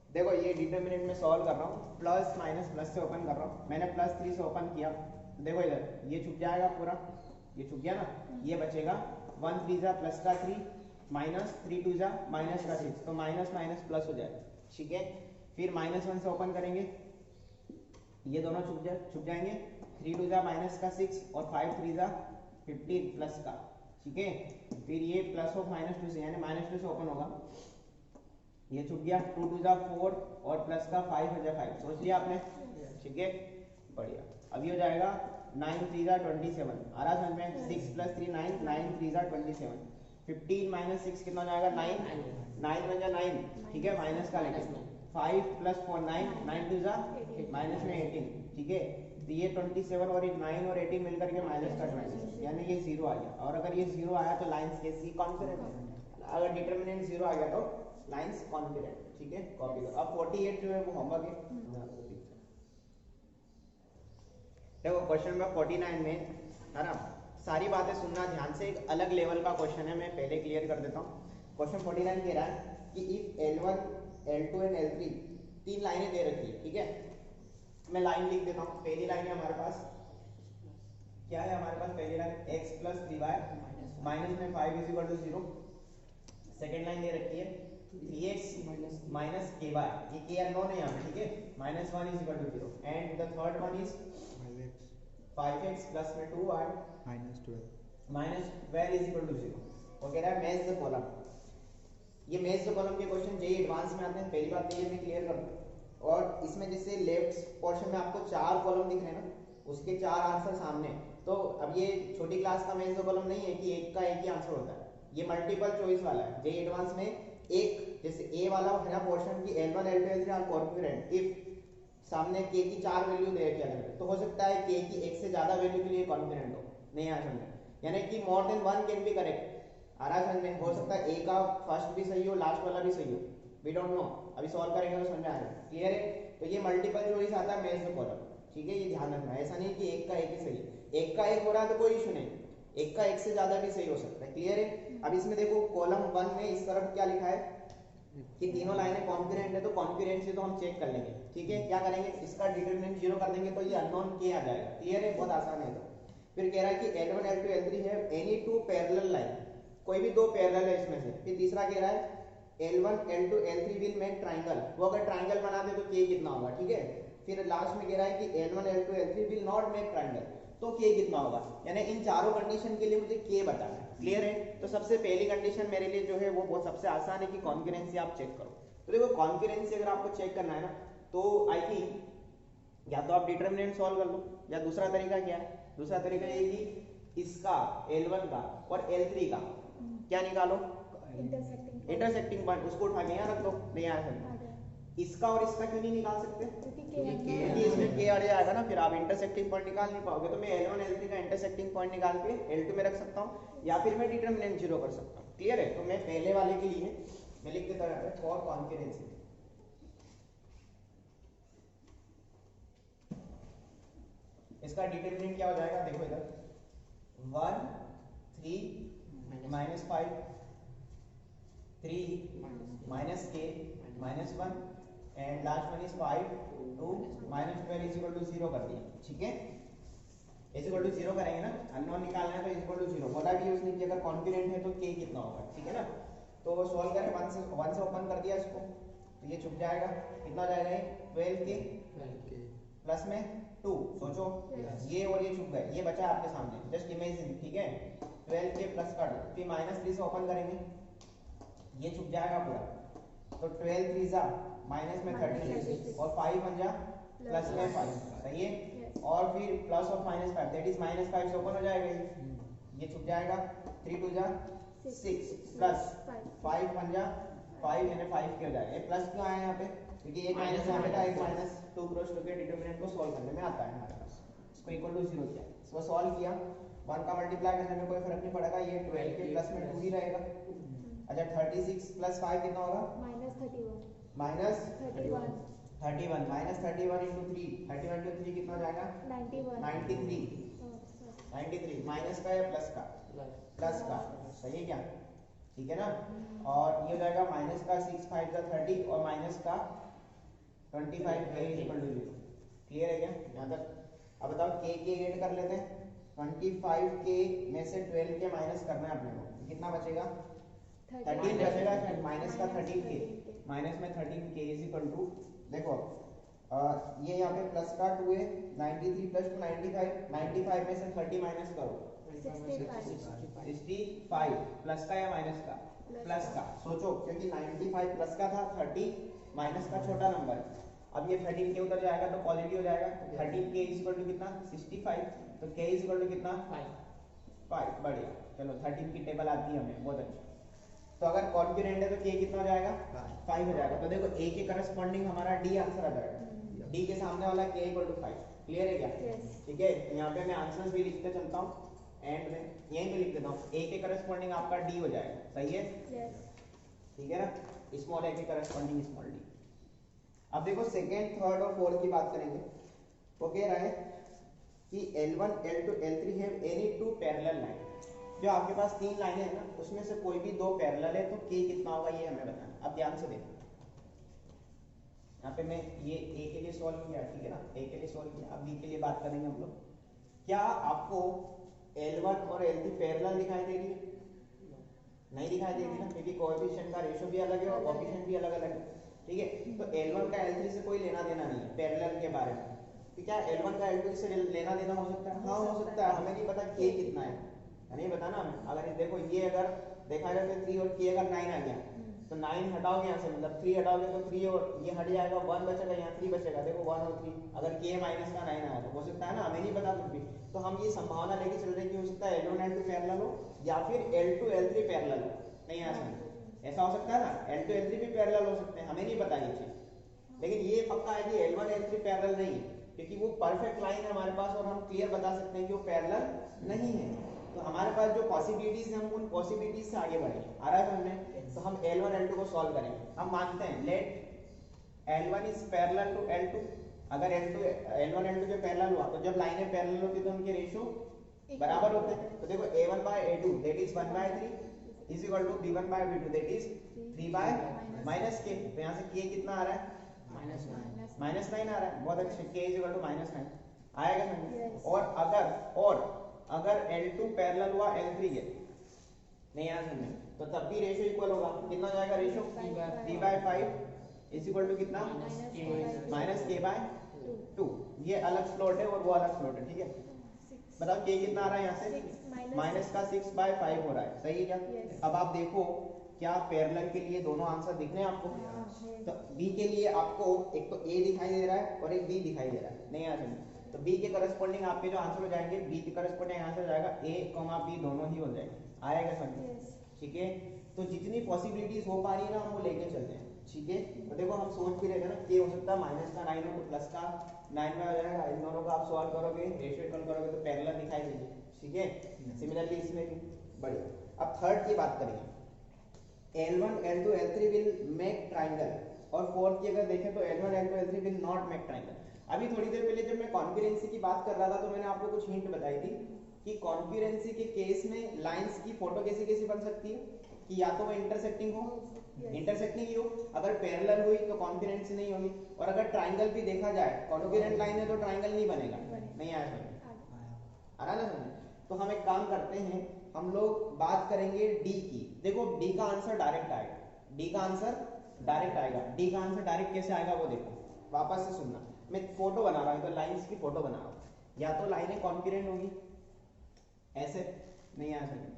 देखो ये डिटरमिनेंट में सॉल्व कर रहा हूँ, प्लस माइनस प्लस से ओपन कर रहा हूँ। मैंने प्लस 3 से ओपन किया, देखो इधर ये छुप जाएगा पूरा, ये छुप गया ना, ये बचेगा 1 3 जा प्लस का 3 माइनस 3 2 जा माइनस का 6, तो माइनस माइनस प्लस हो जाएगा। ठीक है, फिर माइनस 1 से ओपन करेंगे, ये दोनों छुप जाएंगे। 3 2 जा माइनस का 6 और 5 3 जा 15 प्लस का। ठीक है, फिर ये प्लस ऑफ माइनस 2 से यानी माइनस 2 से ओपन होगा, ये छुप गया। 2 2 जा 4 और प्लस का 5 हो जाए 5, सोच लिया आपने। ठीक है, बढ़िया। अब ये हो जाएगा 9 3 जा 27, आ रहा समझ में। 6 प्लस 3 9, 9 3 जा 27। 15 माइनस 6 कितना हो जाएगा, 9 9 बन जा 9। ठीक है, माइनस का लेके 5 प्लस 4 9, 9 2 जा माइनस में 18। ठीक है, तो ये 27 और 9 और 18 मिलकर के माइनस का 20, यानी ये जीरो आ गया। और अगर ये जीरो आया तो लाइंस कैसी कॉन्फिडेंट है, अगर डिटरमिनेंट जीरो आ गया तो लाइंस कॉन्फिडेंट। ठीक है, कॉपी करो। अब 48 जो है वो होमवर्क है। देखो क्वेश्चन नंबर 49 में है ना, सारी बातें सुनना ध्यान से, एक अलग लेवल का क्वेश्चन है, मैं पहले क्लियर कर देता हूँ। क्वेश्चन 49 कह रहा है कि if L1 L2 and L3 तीन लाइनें दे रखी है। ठीक है, मैं लाइन लिख देता हूँ। पहली लाइन है हमारे पास, क्या है हमारे पास पहली line, x plus 3y minus में 5 is equal to 0। Second line दे रखी है 3x माइनस ky, ये k अननोन है यहाँ। ठीक है, minus 1 is equal to 0 and the third one is 5x plus में 2y minus 12 is equal to 0। वो कह रहा है मैच द कॉलम। ये मैच द कॉलम के क्वेश्चन जेई एडवांस में आते हैं। पहली बात ये मैं क्लियर कर दूं, और इसमें जैसे लेफ्ट पोर्शन में आपको 4 कॉलम दिख रहे हैं ना, उसके 4 आंसर सामने। तो अब ये छोटी क्लास का मैच द कॉलम नहीं है कि एक का एक ही आंसर होता है, ये मल्टीपल चॉइस वाला है। जेई एडवांस में एक जैसे ए वाला है ना पोर्शन की L1 L2 L3 are concurrent if सामने k की 4 वैल्यू दे रखी है, तो हो सकता है k की एक से ज्यादा वैल्यू के लिए कॉन्फिडेंट हो। नहीं आ समझ, यानी कि more than one can be correct. आ रहा समझ में, हो सकता है a का फर्स्ट भी सही हो, लास्ट वाला भी सही हो, वी डोंट नो। अभी सॉल्व करेंगे तो समझ में आएगा। क्लियर है, तो ये मल्टीपल चॉइस आता है मैच द कॉलम। ठीक है, ये ध्यान रखना, ऐसा नहीं कि एक का एक ही सही, एक का एक हो रहा है तो कोई इशू नहीं, एक का एक से ज्यादा भी सही हो सकता है। क्लियर है। अब इसमें देखो कॉलम 1 में इस तरफ क्या लिखा है कि तीनों लाइनें कॉन्करेंट है, तो कॉन्करेंट से तो हम चेक कर लेंगे। ठीक है, क्या करेंगे, इसका डिटरमिनेंट जीरो कर देंगे तो ये अननोन के आ जाएगा। क्लियर है, बहुत आसान है। तो फिर कह रहा है कि L1 L2 L3 है एनी टू पैरेलल लाइन, कोई भी दो पैरेलल है इसमें से। फिर तीसरा कह रहा है L1 L2 L3 will make triangle, वो अगर ट्राइंगल बना दे तो k कितना होगा। ठीक है, फिर लास्ट में कह रहा है कि L1 L2 L3 will not make triangle, तो k कितना होगा। यानी इन चारों कंडीशन के लिए मुझे k बताना है। क्लियर है, तो सबसे पहली कंडीशन मेरे लिए जो है वो बहुत सबसे आसान है कि कॉन्करेंसी आप चेक करो। तो देखो कॉन्करेंसी अगर आपको चेक करना है ना, तो आई थिंक या तो आप डिटरमिनेंट सॉल्व कर लो, या दूसरा तरीका क्या है, दूसरा तरीका ये कि इसका L1 का और L3 का क्या निकालो, इंटरसेक्टिंग पॉइंट, उसको उठा के यहाँ रख दो। नहीं आ सकता, इसका और इसका क्यों नहीं निकाल सकते, क्योंकि इसमें k अड़ जाएगा ना, फिर आप इंटरसेक्टिंग पॉइंट निकाल नहीं पाओगे। तो मैं L1 L3 का इंटरसेक्टिंग पॉइंट निकाल के L2 में रख सकता हूँ, या फिर मैं डिटरमिनेंट जीरो कर सकता हूँ। क्लियर है, तो मैं पहले वाले के लिए मैं लिख देता हूँ फॉर कॉन्करेंसी। इसका डिटरमिनेंट क्या हो जाएगा, देखो इधर 1 3 minus 5 3 minus k minus 1 and last one is 5 2 minus 12 is equal to 0 कर दिया। ठीक है, इज इक्वल टू 0 करेंगे ना, अननोन निकालना है तो इज इक्वल टू 0 बोला भी उसने कि अगर कॉन्फिडेंट है तो k कितना होगा। ठीक है ना, तो सॉल्व करें 1 से ओपन कर दिया इसको, तो ये छुप जाएगा, कितना जाएगा ये 12k प्लस में 2, सोचो ये और ये छुप गए, ये बचा आपके सामने, जस्ट इमेजिन। ठीक है, 12k प्लस का 2, फिर -3 से ओपन करेंगे, ये छुप जाएगा पूरा, तो 12 3 जा माइनस में 36 और 5 बन जा प्लस में 5, सही है। और फिर प्लस और -5 दैट इज -5 से ओपन हो जाएगा, ये छुप जाएगा, 3 2 जा 6 प्लस 5 बन जा 5 यानी 5 के हो जाएगा। ये प्लस क्यों आया यहाँ पे? क्योंकि एक माइनस यहाँ पे था, एक माइनस 2 क्रॉस 2 के डिटरमिनेंट को सॉल्व करने में आता है हमारे पास। इसको इक्वल टू 0 किया, इसको सॉल्व किया, 1 का मल्टीप्लाई करने में कोई फर्क नहीं पड़ेगा, ये 12 के प्लस में 2 ही रहेगा। अच्छा 36 प्लस 5 कितना होगा? -31 माइनस 31 31 माइनस 31 इंटू 3, 31 इंटू 3 कितना हो जाएगा? 91 93 93 माइनस का या प्लस का? प्लस का, सही है क्या? ठीक है ना। और ये हो जाएगा माइनस का 6 5 का 30 और माइनस का 25 k इक्वल टू 0। क्लियर है क्या यहाँ तक? अब बताओ k ऐड कर लेते हैं। 25 k में से 12 के माइनस करना है अपने को, कितना बचेगा? 13 बचेगा। माइनस का 13 k, माइनस में 13 k इज इक्वल टू, देखो ये यहाँ पे प्लस का 2 है, 93 प्लस 2 95, 95 में से 30 माइनस करो, 65 प्लस का या माइनस का? प्लस का। सोचो क्योंकि 95 प्लस का था, 30 माइनस का छोटा नंबर है। अब ये 13 के उधर जाएगा तो पॉजिटिव हो जाएगा। 13 के इज इक्वल टू कितना? 65, तो k इज इक्वल टू कितना? 5। बढ़िया, चलो 13 की टेबल आती है हमें, बहुत अच्छा। तो अगर कॉन्करेंट है तो k कितना हो जाएगा? 5 हो जाएगा। तो देखो a के करस्पॉन्डिंग हमारा d आंसर आ जाएगा, d के सामने वाला k इक्वल टू 5। क्लियर है क्या? ठीक है, यहाँ पे मैं आंसर्स भी लिखते चलता हूँ एंड में, यहीं पे लिख देता हूँ। a के करस्पॉन्डिंग आपका d हो जाएगा, सही है? ठीक है ना, स्मॉल a के करस्पॉन्डिंग स्मॉल d। अब देखो सेकेंड, थर्ड और फोर्थ की बात करेंगे। वो कह रहा है कि L1 L2 L3 have any two parallel line. जो आपके पास 3 लाइनें हैं ना, उसमें से कोई भी 2 पैरेलल है तो k कितना होगा ये हमें बताना। अब ध्यान से देखो, यहाँ पे मैं ये a के लिए सॉल्व किया, ठीक है ना, a के लिए सॉल्व किया। अब b के लिए बात करेंगे हम लोग। क्या आपको L1 और L3 पैरेलल दिखाई दे रही है? नहीं दिखाई दे रही ना, क्योंकि कोएफिशिएंट का रेशियो भी अलग है और कोएफिशिएंट भी अलग अलग है। ठीक है, तो L1 का L3 से कोई लेना देना नहीं है पैरेलल के बारे में। तो क्या L1 का L2 से लेना देना हो सकता है? हाँ हो सकता है। हमें नहीं पता k कितना है, नहीं पता ना हमें। अगर देखो ये अगर देखा जाए तो 3 और k अगर 9 आ गया तो 9 हटाओगे यहाँ से, मतलब 3 हटाओगे तो 3 और ये हट जाएगा, 1 बचेगा, यहाँ 3 बचेगा। देखो 1 और 3, अगर k माइनस का 9 आया तो हो सकता है ना, हमें नहीं पता कुछ भी। तो हम ये संभावना लेके चल रहे हैं कि हो सकता है L1 L2 पैरेलल हो या फिर L2 L3 पैरेलल हो। नहीं आ सकता, ऐसा हो सकता है ना, L2 L3 भी पैरेलल हो सकते हैं, हमें नहीं पता ये चीज। लेकिन ये पक्का है कि L1 L3 पैरेलल नहीं है, क्योंकि वो परफेक्ट लाइन है हमारे पास और हम क्लियर बता सकते हैं कि वो पैरेलल नहीं है। तो हमारे पास जो पॉसिबिलिटीज हैं, हम उन पॉसिबिलिटीज से आगे बढ़ेंगे। आ रहा है समझ में? तो हम L1 L2 को सॉल्व करेंगे। हम मानते हैं late L1 is parallel to L2। अगर L1 L2 के पैरेलल हुआ तो जब लाइनें पैरेलल होती तो उनके रेशियो बराबर होते हैं। तो देखो A1 by A2 that is 1 by 3 is equal to B1 by B2 that is 3 by minus k। तो यहाँ से k कितना आ रहा है? माइनस 9 आ रहा है। बहुत अच्छे, k इज इक्वल टू -9 आएगा समझ। और अगर L2 पैरेलल हुआ L3 के, नहीं आया समझ, तो तब भी रेशियो इक्वल होगा। कितना हो जाएगा रेशियो? 3/5 इज इक्वल टू कितना? Minus k by 2। ये अलग स्लॉट है और वो अलग स्लॉट है, ठीक है। बताओ k कितना आ रहा है यहाँ से? माइनस का 6/5 हो रहा है, सही है क्या? अब आप देखो क्या पैरेलल के लिए दोनों आंसर दिख रहे हैं आपको? तो b के लिए आपको एक तो a दिखाई दे रहा है और एक b दिखाई दे रहा है, नहीं आ समझ। तो b के करस्पॉन्डिंग आपके जो आंसर हो जाएंगे, b के करस्पॉन्डिंग आंसर हो जाएगा a, b दोनों ही हो जाएंगे। आएगा समझ? ठीक है, तो जितनी पॉसिबिलिटीज हो पा रही है ना हम वो लेके चलते हैं, ठीक है। तो देखो हम सोच भी रहे थे ना, k हो सकता है माइनस का 9 हो तो प्लस का 9 में हो जाएगा। इन दोनों का आप सॉल्व करोगे, रेशियो इक्वल करोगे तो पैरेलल दिखाई देगी, ठीक है। सिमिलरली इसमें भी बढ़िया। अब थर्ड की बात करेंगे। L1 L2 L3 will make triangle, और फोर्थ की अगर देखें तो L1 L2 L3 will not make triangle। अभी थोड़ी देर पहले जब मैं कॉन्करेंसी की बात कर रहा था तो मैंने आपको कुछ हिंट बताई थी कि कॉन्करेंसी के केस में लाइंस की फोटो कैसी कैसी बन सकती है कि या तो वो इंटरसेक्टिंग हो, इंटरसेक्टिंग ही हो, अगर पैरेलल हुई तो कॉन्करेंसी नहीं होगी, और अगर ट्राइंगल भी देखा जाए, कॉन्करेंट लाइन है तो ट्राइंगल नहीं बनेगा। नहीं आया समझ? आ रहा ना समझ? तो हम एक काम करते हैं, हम लोग बात करेंगे डी की। देखो डी का आंसर डायरेक्ट आएगा, डी का आंसर डायरेक्ट आएगा। डी का आंसर डायरेक्ट कैसे आएगा वो देखो, वापस से सुनना। मैं फोटो बना रहा हूँ, तो लाइंस की फोटो बना रहा हूँ, या तो लाइनें कॉन्करेंट होगी ऐसे, नहीं आ सकती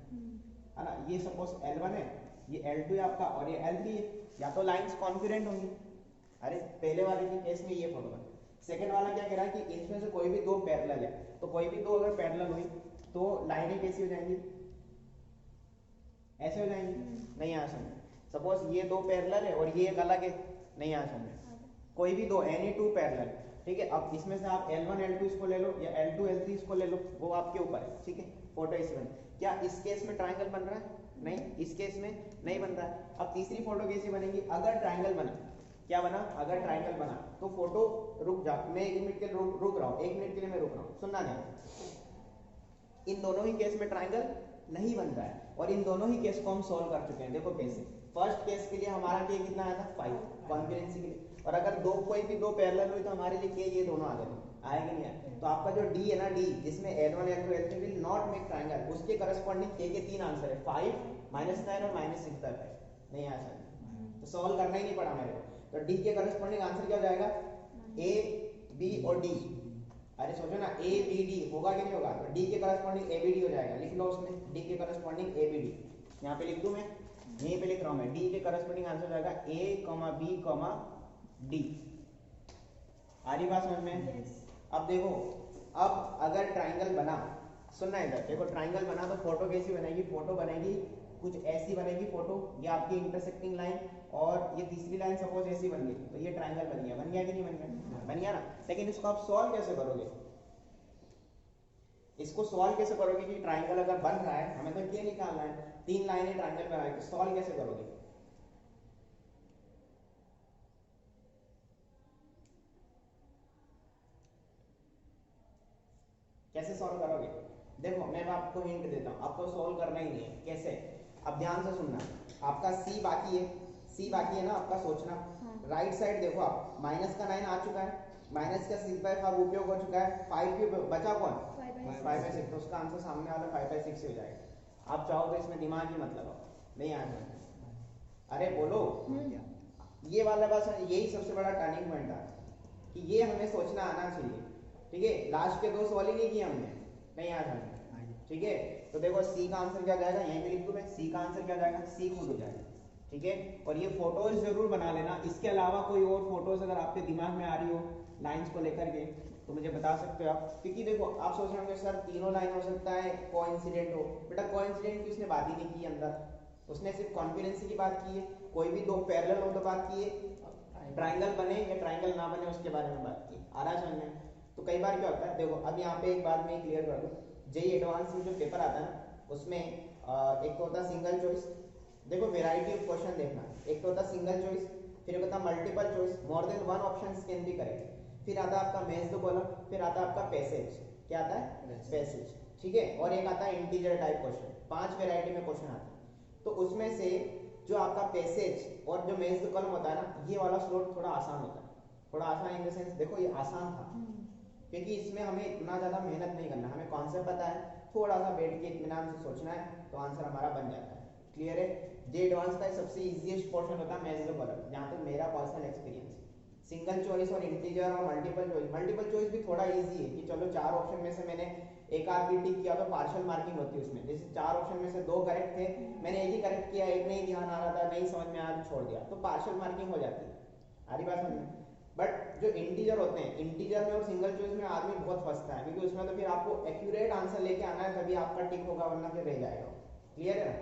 है ना। ये सपोज L1 है, ये L2 है आपका और ये L3 है, या तो लाइंस कॉन्करेंट होंगी। अरे पहले वाले के केस में ये फोटो बना। सेकंड वाला क्या कह रहा है कि इसमें से कोई भी दो पैरेलल है, तो कोई भी दो अगर पैरेलल हुई तो लाइनें कैसी हो जाएंगी? ऐसे हो जाएंगी, नहीं आ समझ। सपोज ये दो पैरेलल है और ये एक अलग है, नहीं आ समझ कोई भी दो एनी टू पैरेलल, ठीक है। अब इसमें से आप L1 L2 इसको ले लो या L2 L3 इसको ले लो, वो आपके ऊपर है, ठीक है। फोटो इस बन, क्या इस केस में ट्रायंगल बन रहा है? नहीं, इस केस में नहीं बन रहा है। अब तीसरी फोटो कैसी बनेगी? अगर ट्रायंगल बना, क्या बना? अगर ट्रायंगल बना तो फोटो, रुक जा, मैं 1 मिनट के लिए रुक रहा हूँ, 1 मिनट के लिए मैं रुक रहा हूँ, सुनना नहीं। इन दोनों ही केस में ट्रायंगल नहीं बन रहा है और इन दोनों ही केस को हम सॉल्व कर चुके हैं। देखो कैसे, फर्स्ट केस के लिए हमारा के कितना आया था? 5 कॉन्फिडेंस के लिए, और अगर दो कोई भी दो पैरेलल हुई तो हमारे लिए के ये दोनों आ गए, आएगा नहीं आए? तो आपका जो डी है ना, डी जिसमें L1 L2 L3 will not make triangle, उसके करस्पॉन्डिंग के 3 आंसर है, 5 -9 और -6 तक है, नहीं आ सकता, तो सॉल्व करना ही नहीं पड़ा मेरे को। तो डी के करस्पॉन्डिंग आंसर क्या हो जाएगा? ए बी और डी। अरे सोचो ना, ए बी डी होगा कि नहीं होगा? तो डी के करस्पॉन्डिंग ए बी डी हो जाएगा, लिख लो उसमें डी के करस्पॉन्डिंग ए बी डी, यहाँ पे लिख दूं मैं, यहीं पे लिख रहा हूं मैं, डी के करस्पॉन्डिंग आंसर हो जाएगा ए बी डी। आ रही बात समझ में? Yes. अब देखो, अब अगर ट्रायंगल बना, सुनना इधर, देखो ट्रायंगल बना तो फोटो कैसी बनेगी? फोटो बनेगी कुछ ऐसी बनेगी फोटो, ये आपकी इंटरसेक्टिंग लाइन और ये तीसरी लाइन सपोज ऐसी बन गई, तो ये ट्रायंगल बन गया। बन गया कि नहीं बन गया? बन गया ना। लेकिन इसको आप सॉल्व कैसे करोगे? इसको सॉल्व कैसे करोगे कि ट्रायंगल अगर बन रहा है, हमें तो क्या निकालना है? 3 लाइनें ट्रायंगल बनाए, तो सॉल्व कैसे करोगे? कैसे सॉल्व करोगे? देखो मैं आपको हिंट देता हूँ, आपको सॉल्व करना ही नहीं है। कैसे? अब ध्यान से सुनना, आपका सी बाकी है, सी बाकी है ना आपका सोचना। राइट साइड देखो आप, माइनस का 9 आ चुका है, माइनस का 6/5 उपयोग हो चुका है, 5 के बचा कौन? 5/6, तो उसका आंसर सामने वाला 5/6 से हो जाएगा। आप चाहो तो इसमें दिमाग ही मत लगाओ, नहीं आ जाएगा। अरे बोलो, ये वाला बस यही सबसे बड़ा टर्निंग पॉइंट है कि ये हमें सोचना आना चाहिए, ठीक है। लास्ट के 2 सवाल ही नहीं किए हमने, नहीं आ जाएगा, ठीक है। तो देखो सी का आंसर क्या जाएगा? यहीं पे लिख दूं मैं, सी का आंसर क्या जाएगा? सी खुद हो जाएगा, ठीक है। और ये फोटोज जरूर बना लेना, इसके अलावा कोई और फोटोज अगर आपके दिमाग में आ रही हो लाइंस को लेकर के तो मुझे बता सकते हो आप, क्योंकि देखो आप सोच रहे होंगे सर तीनों लाइन हो सकता है कोइंसिडेंट हो, बेटा कोइंसिडेंट की उसने बात ही नहीं की अंदर, उसने सिर्फ कॉन्फिडेंस की बात की है। कोई भी दो पैरेलल हो तो बात की है, ट्रायंगल बने या ट्रायंगल ना बने उसके बारे में बात की। आ रहा समझ में? तो कई बार क्या होता है, देखो अब यहाँ पे एक बात मैं क्लियर कर दूं, जेई एडवांस में जो पेपर आता है ना उसमें एक तो होता है सिंगल चॉइस, देखो वेराइटी ऑफ क्वेश्चन देखना, एक तो होता है सिंगल चॉइस, फिर होता है multiple choice, more than one options can be correct, फिर आता है आपका मैच द कॉलम, फिर आता है आपका पैसेज, क्या आता है? पैसेज, ठीक है। और एक आता है इंटीजर टाइप क्वेश्चन, 5 वेराइटी में क्वेश्चन आता है। तो उसमें से जो आपका पैसेज और जो मैच द कॉलम होता है ना, ये वाला स्लॉट थोड़ा आसान होता है, थोड़ा आसान इन द सेंस, देखो ये आसान था क्योंकि इसमें हमें इतना ज़्यादा मेहनत नहीं करना, हमें कॉन्सेप्ट पता है, थोड़ा सा बैठ के इत्मीनान से सोचना है तो आंसर हमारा बन जाता है। क्लियर है? जे एडवांस का सबसे इजीएस्ट पोर्शन होता है मैच द कॉलम, जहाँ तक मेरा पर्सनल एक्सपीरियंस। सिंगल चॉइस और इंटीजर और मल्टीपल चॉइस भी थोड़ा इजी है कि चलो 4 ऑप्शन में से मैंने एक आध भी टिक किया तो पार्शियल मार्किंग होती है उसमें, जैसे 4 ऑप्शन में से 2 करेक्ट थे, मैंने एक ही करेक्ट किया, एक नहीं ध्यान आ रहा था, नहीं समझ में आया छोड़ दिया, तो पार्शियल मार्किंग हो जाती है। आ रही बात समझ में? बट जो इंटीजर होते हैं, इंटीजर में और सिंगल चॉइस में आदमी बहुत फंसता है, क्योंकि उसमें तो फिर आपको एक्यूरेट आंसर लेके आना है तभी आपका टिक होगा, वरना फिर रह जाएगा। क्लियर है ना?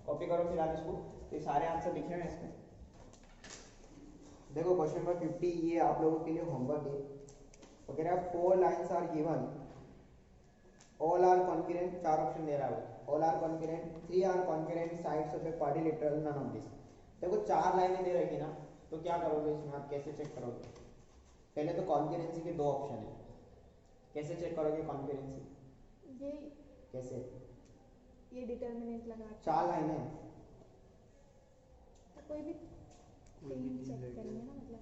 कॉपी करो फिर आप इसको, फिर सारे आंसर लिखे हुए हैं इसमें। देखो क्वेश्चन नंबर 50 ये आप लोगों के लिए होमवर्क है। तो कह रहा है 4 lines are given, all are concurrent, 4 option दे रहा है, all are concurrent, 3 are concurrent sides of a quadrilateral, none of this. देखो 4 लाइनें दे रखी ना, तो क्या करोगे इसमें, आप कैसे चेक करोगे? पहले तो कॉन्करेंसी के 2 ऑप्शन है, कैसे चेक करोगे कॉन्करेंसी? ये कैसे? ये डिटरमिनेंट लगा 4 लाइनें, तो कोई भी 3 चेक करेंगे ना, मतलब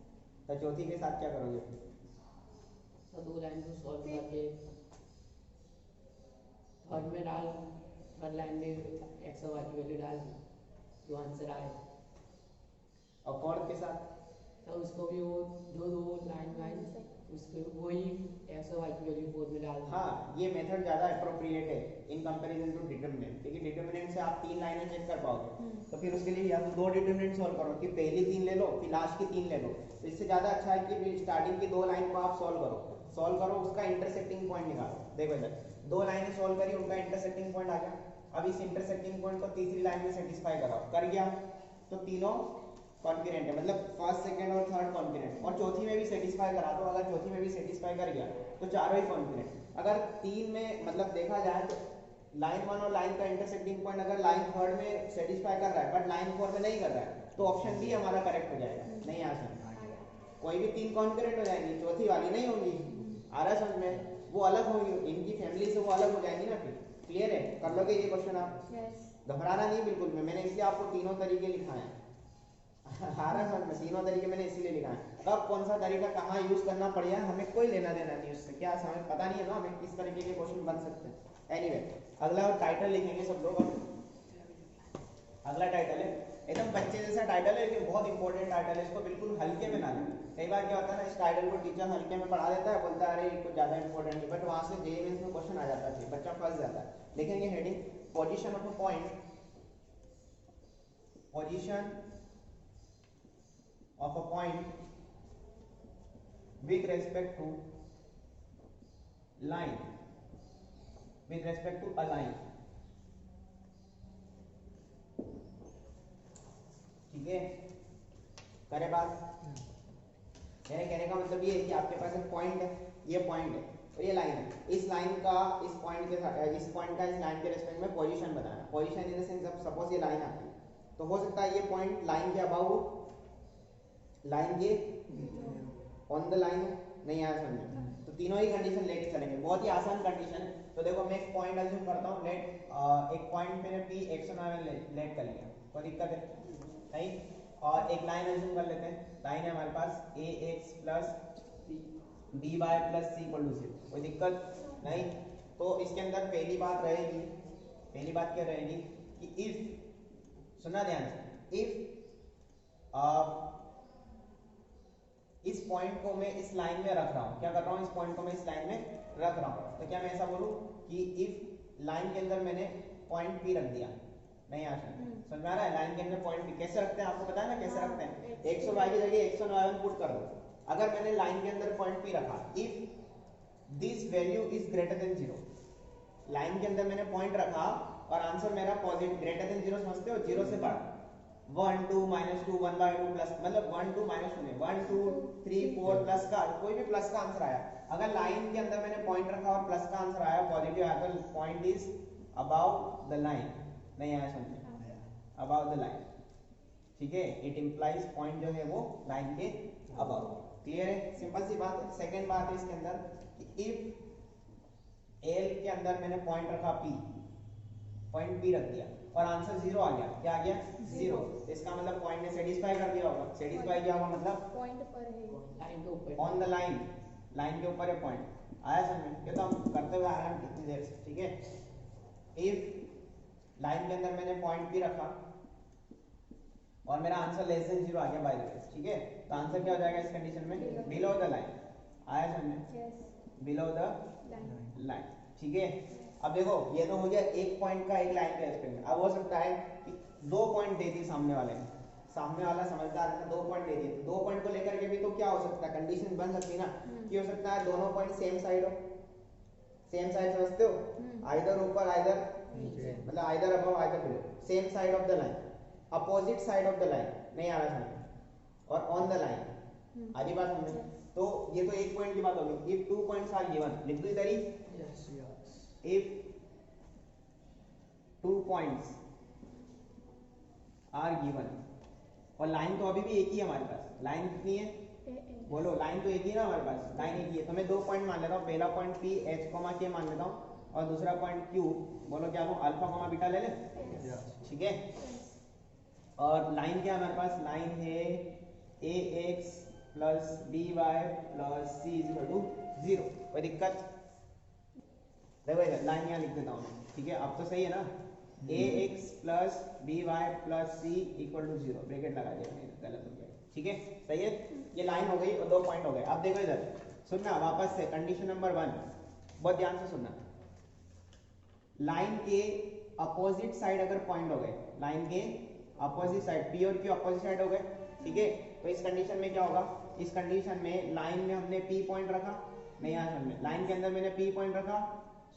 तो चौथी के साथ क्या करोगे? तो 2 लाइन को सॉल्व करके थर्ड में डाल, थर्ड लाइन में एक्स और वाई की वैल्यू डाल, जो आंसर आए, और फोर्थ के साथ तो उसको भी वो जो 2 लाइन उसको वही एक्स और वाई की वैल्यू फोर्थ में डाल। हाँ, ये मेथड ज़्यादा अप्रोप्रिएट है इन कंपैरिजन टू डिटरमिनेंट, क्योंकि डिटरमिनेंट से आप 3 लाइनें चेक कर पाओगे, तो फिर उसके लिए या तो 2 डिटरमिनेंट सॉल्व करो, कि पहली 3 ले लो फिर लास्ट की 3 ले लो, तो इससे ज़्यादा अच्छा है कि स्टार्टिंग की 2 लाइन को आप सॉल्व करो, उसका इंटरसेक्टिंग पॉइंट निकालो। देखो इधर 2 लाइनें सॉल्व करी, उनका इंटरसेक्टिंग पॉइंट आ गया, अब इस इंटरसेक्टिंग पॉइंट को तीसरी लाइन में सेटिस्फाई कराओ, कर गया, तो तीनों कॉन्करेंट है, मतलब फर्स्ट सेकंड और थर्ड कॉन्करेंट, और चौथी में भी सेटिस्फाई करा दो, अगर चौथी में भी सेटिस्फाई कर गया तो चारों ही कॉन्करेंट। अगर तीन में मतलब देखा जाए तो लाइन 1 और लाइन का इंटरसेक्टिंग पॉइंट अगर लाइन थर्ड में सेटिस्फाई कर रहा है बट लाइन 4 में नहीं कर रहा है तो ऑप्शन बी हमारा करेक्ट हो जाएगा। नहीं आ सकता, कोई भी तीन कॉन्करेंट हो जाएंगी, चौथी वाली नहीं होंगी। आ रहा समझ में, वो अलग होंगी, इनकी फैमिली से वो अलग हो जाएंगी ना। फिर क्लियर है, कर लोगे ये क्वेश्चन आप, घबराना नहीं बिल्कुल भी, मैंने इसलिए आपको तीनों तरीके लिखा है। आ रहा समझ में, तीनों तरीके मैंने इसीलिए लिखा है। कब कौन सा तरीका कहाँ यूज करना पड़ेगा हमें कोई लेना देना नहीं उससे, क्या समझ पता नहीं है ना हमें किस तरीके के क्वेश्चन बन सकते हैं। एनीवे अगला टाइटल लिखेंगे सब लोग। अगला टाइटल है एकदम बच्चे जैसा टाइटल है, लेकिन बहुत इंपॉर्टेंट टाइटल है, इसको बिल्कुल हल्के में ना लें। कई बार क्या होता है ना, इस टाइटल को टीचर हल्के में पढ़ा देता है, बोलता है अरे कुछ ज्यादा इंपॉर्टेंट है, बट वहां से जेईई मेंस में क्वेश्चन आ जाता है, बच्चा फंस जाता है। लिखेंगे heading position of a point, position of a point with respect to line, with respect to a line। ठीक है, करे बात। मेरे कहने का मतलब ये है कि आपके पास एक पॉइंट है, ये पॉइंट है और ये लाइन है, इस लाइन का इस पॉइंट के साथ, इस पॉइंट का इस लाइन के रेस्पेक्ट में पोजीशन बताना। पोजीशन इन द सेंस जब सपोज ये लाइन आती है तो हो सकता है ये पॉइंट लाइन के अबाव हो, लाइन के ऑन द लाइन नहीं आया समझ। तो तीनों ही कंडीशन लेके चलेंगे, बहुत ही आसान कंडीशन है। तो देखो मैं एक पॉइंट अज्यूम करता हूँ, लेट एक पॉइंट मैंने पी लेट कर लिया, कोई दिक्कत है नहीं। और एक लाइन अज्यूम कर लेते हैं, लाइन है हमारे पास a x plus b y plus c equal to 0, कोई दिक्कत नहीं। तो इसके अंदर पहली बात रहेगी, पहली बात क्या रहेगी कि इफ, सुनना ध्यान से, इफ इस पॉइंट को मैं इस लाइन में रख रहा हूं, क्या कर रहा हूं, इस पॉइंट को मैं इस लाइन में रख रहा हूं, तो क्या मैं ऐसा बोलूं कि इफ लाइन के अंदर मैंने पॉइंट पी रख दिया, नहीं आ समझ में आ रहा है, लाइन के अंदर पॉइंट पी कैसे रखते हैं आपको पता है ना कैसे रखते हैं, x और y की जगह x और y पुट कर दो। अगर मैंने लाइन के अंदर पॉइंट पी रखा, if this value is greater than 0, line के अंदर मैंने पॉइंट रखा और आंसर मेरा पॉजिटिव ग्रेटर देन 0 समझते हो, 0 से बढ़ 1 2 -2 1 by 2 प्लस, मतलब 1 2 -2 नहीं 1 2 3 4 प्लस का कोई भी प्लस का आंसर आया, अगर लाइन के अंदर मैंने पॉइंट रखा और प्लस का आंसर आया पॉजिटिव आया तो point is about the line, नहीं आया समझे, अबाउ द लाइन। ठीक है, इट इंप्लाइज पॉइंट जो है वो लाइन के अबाउ। क्लियर है, सिंपल सी बात है। सेकंड बात है इसके अंदर कि इफ एल के अंदर मैंने पॉइंट रखा पी, पॉइंट पी रख दिया और आंसर 0 आ गया, क्या आ गया 0, इसका मतलब पॉइंट ने सेटिस्फाई कर दिया होगा। सेटिस्फाई किया होगा मतलब पॉइंट पर है, लाइन के ऊपर, ऑन द लाइन, लाइन के ऊपर है पॉइंट, आया समझ में, ये तो हम करते हुए आ रहे हैं कितनी देर से। ठीक है, इफ लाइन के अंदर मैंने पॉइंट पी रखा और मेरा आंसर लेस देन 0 आ गया बाय द वे, ठीक है, तो आंसर क्या हो जाएगा इस कंडीशन में, बिलो द लाइन, आया समझ में, बिलो द लाइन। ठीक है, अब देखो ये तो हो गया एक पॉइंट का एक लाइन का रेस्पेक्ट में। अब हो सकता है कि 2 पॉइंट दे दी सामने वाले ने, सामने वाला समझदार है ना, 2 पॉइंट दे दिए, 2 पॉइंट को लेकर के भी तो क्या हो सकता है, कंडीशन बन सकती है ना कि हो सकता है दोनों पॉइंट सेम साइड हो, सेम साइड समझते हो, आइदर ऊपर आइदर मतलब either above either below, same side of the line, opposite side of the line, नहीं आ रहा समझ, और ऑन द लाइन, आधी बात समझे। तो ये तो एक पॉइंट की बात होगी। इफ 2 पॉइंट्स आर गिवन, लिख दो इधर ही, if 2 points are given, और लाइन तो अभी भी एक ही है हमारे पास, लाइन कितनी है बोलो, लाइन तो एक ही है ना हमारे पास, लाइन एक ही है, तो मैं 2 पॉइंट मान लेता हूँ, पहला पॉइंट पी एच कॉमा के मान लेता हूँ और दूसरा पॉइंट क्यू, बोलो क्या लूँ, अल्फा कॉमा बीटा ले ले, ठीक है। और लाइन क्या है हमारे पास, लाइन है a x plus b y plus c is equal to 0, कोई दिक्कत, देखो इधर लाइन यहाँ लिख देता हूँ, ठीक है, अब तो सही है ना, a x plus b y plus c equal to 0, bracket लगा दिया मैंने, गलत हो गया, ठीक है, सही है, ये लाइन हो गई और 2 पॉइंट हो गए। अब देखो इधर सुनना वापस से, कंडीशन नंबर 1 बहुत ध्यान से सुनना, लाइन के अपोजिट साइड अगर पॉइंट हो गए, लाइन के अपोजिट साइड, पी और क्यू अपोजिट साइड हो गए, ठीक है, तो इस कंडीशन में क्या होगा, इस कंडीशन में लाइन में हमने पी पॉइंट रखा, नहीं यहाँ समझ में, लाइन के अंदर मैंने पी पॉइंट रखा,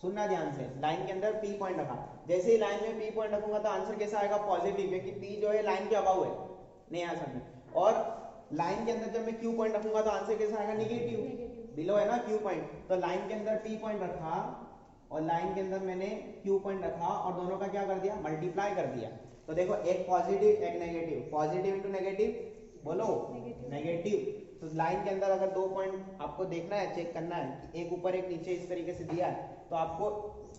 सुनना ध्यान से, लाइन के अंदर P पॉइंट रखा, जैसे ही लाइन में P पॉइंट रखूंगा तो आंसर कैसा आएगा? पॉजिटिव, क्योंकि P जो है लाइन के अबाउ है, नहीं आ सकता। और लाइन के अंदर जब मैं Q पॉइंट रखूंगा तो आंसर कैसा आएगा? नेगेटिव, बिलो है ना Q पॉइंट। तो लाइन के अंदर P पॉइंट रखा और लाइन के अंदर मैंने Q पॉइंट रखा और दोनों का क्या कर दिया? मल्टीप्लाई कर दिया। तो देखो एक पॉजिटिव एक नेगेटिव, पॉजिटिव इंटू नेगेटिव बोलो नेगेटिव। तो लाइन के अंदर अगर दो पॉइंट आपको देखना है, चेक करना है, एक ऊपर एक नीचे इस तरीके से दिया है, तो आपको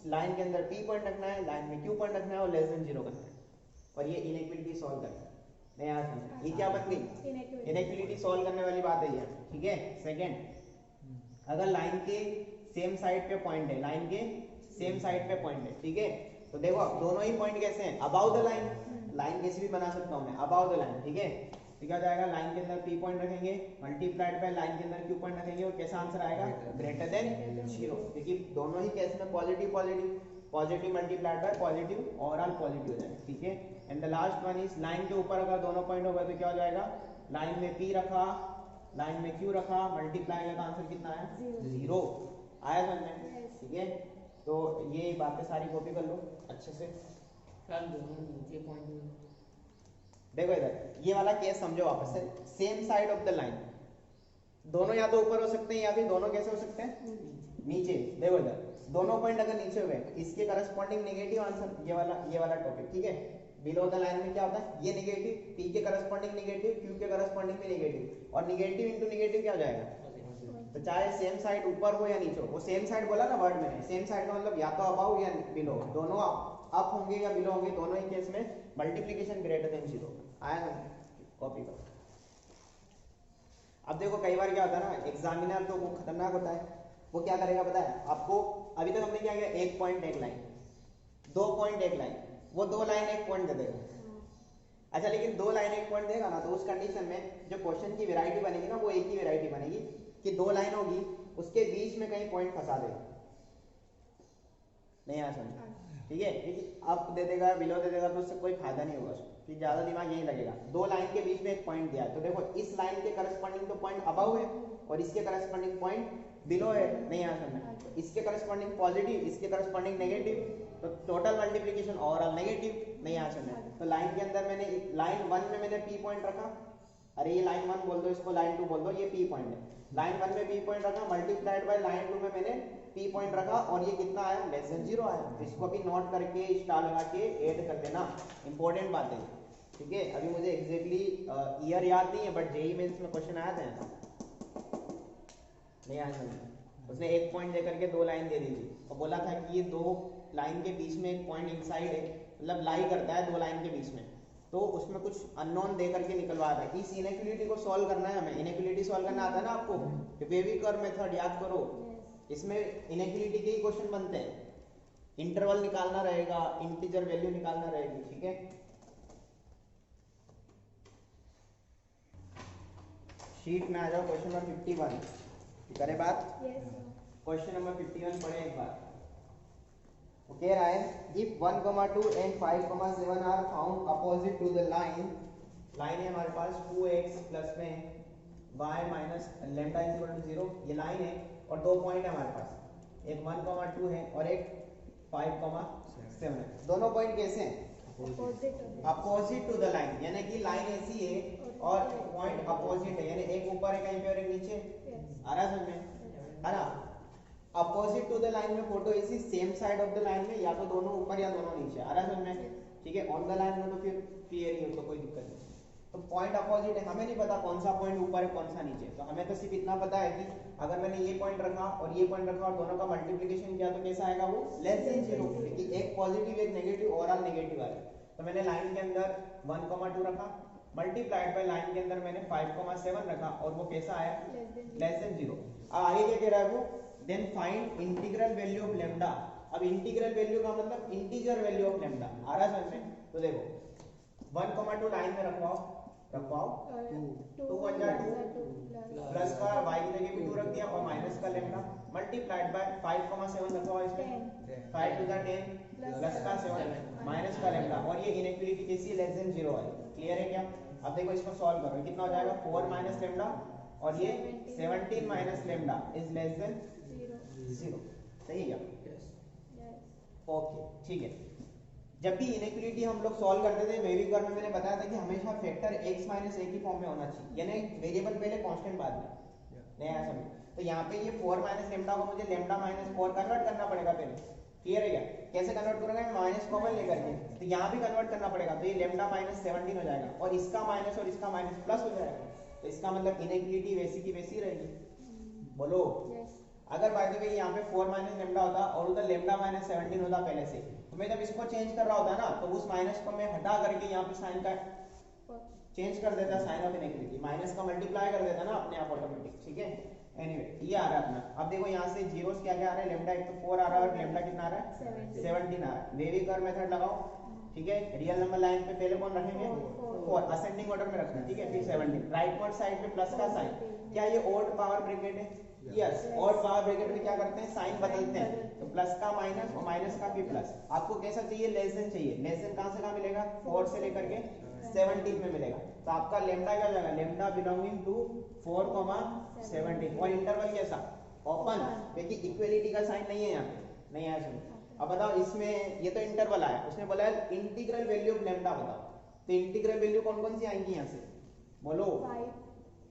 लाइन के अंदर P पॉइंट रखना है, लाइन में Q पॉइंट रखना है और लेस देन 0 करना है, और ये इनइक्वालिटी सॉल्व करना है। नहीं आ समझ? ये क्या बन गई? इनइक्वालिटी सॉल्व करने वाली बात है ये, ठीक है। सेकंड, अगर लाइन के सेम साइड पे पॉइंट है, लाइन के सेम साइड पे पॉइंट है, ठीक है, तो देखो दोनों ही पॉइंट कैसे हैं? अबाउ द लाइन, लाइन कैसे भी बना सकता हूं मैं, अबाउ द लाइन, ठीक है। तो क्या जाएगा? लाइन के अंदर P पॉइंट रखेंगे, मल्टीप्लाइड बाय लाइन के अंदर Q पॉइंट रखेंगे, और कैसा आंसर आएगा? ग्रेटर देन 0, क्योंकि दोनों ही केस में positive positive, positive multiplied by positive, overall positive हो जाएगा, ठीक है। And the last one is line के ऊपर अगर दोनों पॉइंट हो गए तो क्या हो जाएगा? लाइन में P रखा, लाइन में Q रखा, मल्टीप्लाई किया तो आंसर कितना आया? 0 आया समझ में, ठीक है। तो ये बातें सारी कॉपी कर लो अच्छे से। देखो इधर ये वाला केस समझो वापस से, same side of the line, दोनों या तो ऊपर हो सकते हैं या फिर दोनों कैसे हो सकते हैं? नीचे। देखो इधर दोनों पॉइंट अगर नीचे हुए तो इसके करस्पॉन्डिंग नेगेटिव आंसर, ये वाला टॉपिक, ठीक है। बिलो द लाइन में क्या होता है? ये नेगेटिव, P के करस्पॉन्डिंग नेगेटिव, Q के करस्पॉन्डिंग भी नेगेटिव, और नेगेटिव इंटू नेगेटिव क्या हो जाएगा? तो चाहे सेम साइड ऊपर हो या नीचे हो, वो सेम साइड बोला ना वर्ड में, सेम साइड का मतलब या तो अबाउ या बिलो, दोनों अप होंगे या बिलो होंगे, दोनों ही केस में मल्टीप्लिकेशन ग्रेटर देन 0 आया ना। कॉपी करो। अब देखो कई बार क्या होता है ना, एग्जामिनर तो वो खतरनाक होता है, वो क्या करेगा पता है आपको? अभी तक हमने क्या किया? एक पॉइंट एक लाइन, दो पॉइंट एक लाइन, वो दो लाइन एक पॉइंट दे देगा। अच्छा, लेकिन दो लाइन एक पॉइंट देगा ना, तो उस कंडीशन में जो क्वेश्चन की वैरायटी बनेगी ना, वो एक ही वैरायटी बनेगी कि दो लाइन होगी, उसके बीच में कहीं पॉइंट फंसा देगा। नहीं आ समझ? ठीक है, क्योंकि अप दे देगा बिलो दे देगा तो उससे कोई फायदा नहीं होगा, कि ज्यादा दिमाग यही लगेगा। दो लाइन के बीच में एक पॉइंट दिया है, तो देखो इस लाइन के करस्पॉन्डिंग तो पॉइंट अबव है और इसके करस्पॉन्डिंग पॉइंट बिलो है। नहीं आ समझ? इसके करस्पॉन्डिंग पॉजिटिव, इसके करस्पॉन्डिंग नेगेटिव, तो टोटल मल्टीप्लिकेशन ओवरऑल नेगेटिव। नहीं आ समझ? तो लाइन के अंदर मैंने लाइन 1 में मैंने P पॉइंट रखा, अरे ये लाइन 1 बोल दो, इसको लाइन 2 बोल दो, ये P पॉइंट है। लाइन 1 में P पॉइंट रखा, मल्टीप्लाइड बाय लाइन 2 में मैंने P पॉइंट रखा, और ये कितना आया? लेस देन 0 आया। तो इसको भी नोट करके स्टार लगा के ऐड कर देना, इंपॉर्टेंट बात है, ठीक है। अभी मुझे एग्जैक्टली ईयर याद नहीं है, बट जेईई मेंस में क्वेश्चन आया था। नहीं आया समझ? उसने एक पॉइंट देकर के दो लाइन दे दी थी और बोला था कि ये दो लाइन के बीच में एक पॉइंट इनसाइड है, मतलब लाई करता है दो लाइन के बीच में, तो उसमें कुछ अननोन दे करके निकलवा रहा है। इस इनइक्वालिटी को सॉल्व करना है हमें। इनइक्वालिटी सॉल्व करना आता है ना आपको? बेबी कर्व मेथड याद करो, इसमें इनइक्वालिटी के ही क्वेश्चन बनते हैं। इंटरवल निकालना रहेगा, इंटीजर वैल्यू निकालना रहेगी, ठीक है। शीट में आ जाओ, क्वेश्चन नंबर 51 करे बात। क्वेश्चन नंबर 51 पढ़े एक बार। वो कह रहा है if 1, 2 and 5, 7 are found opposite to the line, line है हमारे पास 2x प्लस में y minus lambda is equal to 0, ये लाइन है और दो पॉइंट है हमारे पास, एक 1, 2 है और एक 5, 7 है। दोनों पॉइंट कैसे हैं? अपोजिट टू द लाइन, यानी कि लाइन ऐसी है और पॉइंट अपोजिट है, यानी एक ऊपर है कहीं पे और एक नीचे। आ रहा है समझ में? है ना? अपोजिट टू द लाइन में फोटो इसी same side of the line में या तो दोनों ऊपर या दोनों नीचे। आ रहा है समझ में? ठीक है। ऑन द लाइन में तो फिर क्लियर ही हो, तो कोई दिक्कत नहीं। तो पॉइंट अपोजिट है, हमें नहीं पता कौन सा पॉइंट ऊपर है कौन सा नीचे, तो हमें तो सिर्फ इतना पता है कि अगर मैंने ये पॉइंट रखा और ये पॉइंट रखा और दोनों का मल्टीप्लिकेशन किया तो कैसा आएगा? वो लेस देन 0, क्योंकि एक पॉजिटिव एक नेगेटिव, ओवरऑल नेगेटिव आएगा। तो मैंने लाइन के अंदर 1, 2 रखा, मल्टीप्लाइड बाय लाइन के अंदर मैंने 5, 7 रखा और वो कैसा आया? Less than 0। अब आगे क्या कह रहा है वो? Then find integral value of lambda. अब इंटीग्रल वैल्यू का मतलब इंटीजर वैल्यू ऑफ लैम्डा। आ रहा है समझ में? तो देखो 1, 2 लाइन में रखवाओ 2 1 जा 2 प्लस का y की जगह भी 2 रख दिया और माइनस का लैम्डा मल्टीप्लाइड बाय 5, 7 रखवाओ इसमें 5 टू द 10 प्लस का 7 माइनस का लैम्डा, और ये इनइक्वालिटी कैसी? लेस देन 0 है। क्लियर है क्या? अब देखो इसको सॉल्व करो, कितना हो जाएगा? 4 माइनस लैम्डा और ये 17 minus lambda is less than 0। सही है क्या? ओके ठीक है। जब भी इनइक्वालिटी हम लोग सॉल्व करते थे वेविक में मैंने बताया था कि हमेशा फैक्टर x माइनस ए की फॉर्म में होना चाहिए, यानी वेरिएबल पहले कांस्टेंट बाद में, नहीं आया समझ। तो यहाँ पे ये 4 माइनस लेमडा को मुझे लेमडा माइनस 4 कन्वर्ट करना पड़ेगा पहले, क्लियर है क्या? कैसे कन्वर्ट करूंगा? माइनस कॉमन लेकर के, तो यहाँ भी कन्वर्ट करना पड़ेगा, तो ये लेमडा माइनस 17 हो जाएगा और इसका माइनस और इसका माइनस प्लस हो जाएगा, तो इसका मतलब इनइक्वालिटी वैसी की वैसी रहेगी। बोलो अगर बाय द वे यहाँ पे 4 माइनस लेमडा होता और उधर लेमडा माइनस 17 होता पहले से, तो मैं जब इसको चेंज कर रहा होता ना तो उस माइनस को मैं हटा करके यहाँ पे साइन का चेंज कर देता, साइन ऑफ इनइक्वालिटी, माइनस का मल्टीप्लाई कर देता ना अपने आप ऑटोमेटिक, ठीक है। एनीवे ये आ रहा है अपना। अब देखो यहाँ से जीरोस क्या क्या आ रहा है, लेमडा एक तो 4 आ रहा है और लेमडा कितना आ रहा है 17 आ रहा है। वेविकर मेथड लगाओ, ठीक है। रियल नंबर लाइन पे पहले कौन रखेंगे? 4, असेंडिंग ऑर्डर में रखना, ठीक है। फिर 17, राइट मोड साइड पे प्लस का साइन, क्या ये ओड पावर ब्रैकेट है? यस, ओड पावर ब्रैकेट में क्या करते हैं, साइन बदलते हैं, तो प्लस का माइनस और माइनस का भी प्लस। आपको कैसा चाहिए? लेस देन चाहिए। लेस देन कहां से कहां मिलेगा? 4 से लेकर के 17 में मिलेगा, तो आपका लेमडा क्या हो जाएगा? लेमडा बिलोंगिंग टू 4, 17 और इंटरवल कैसा? ओपन, क्योंकि इक्वलिटी का साइन नहीं है यहाँ पे, नहीं आया समझ। अब बताओ इसमें ये तो इंटरवल आया, उसने बोला है इंटीग्रल वैल्यू ऑफ लेमडा बताओ, तो इंटीग्रल वैल्यू कौन कौन सी आएंगी यहाँ से? बोलो।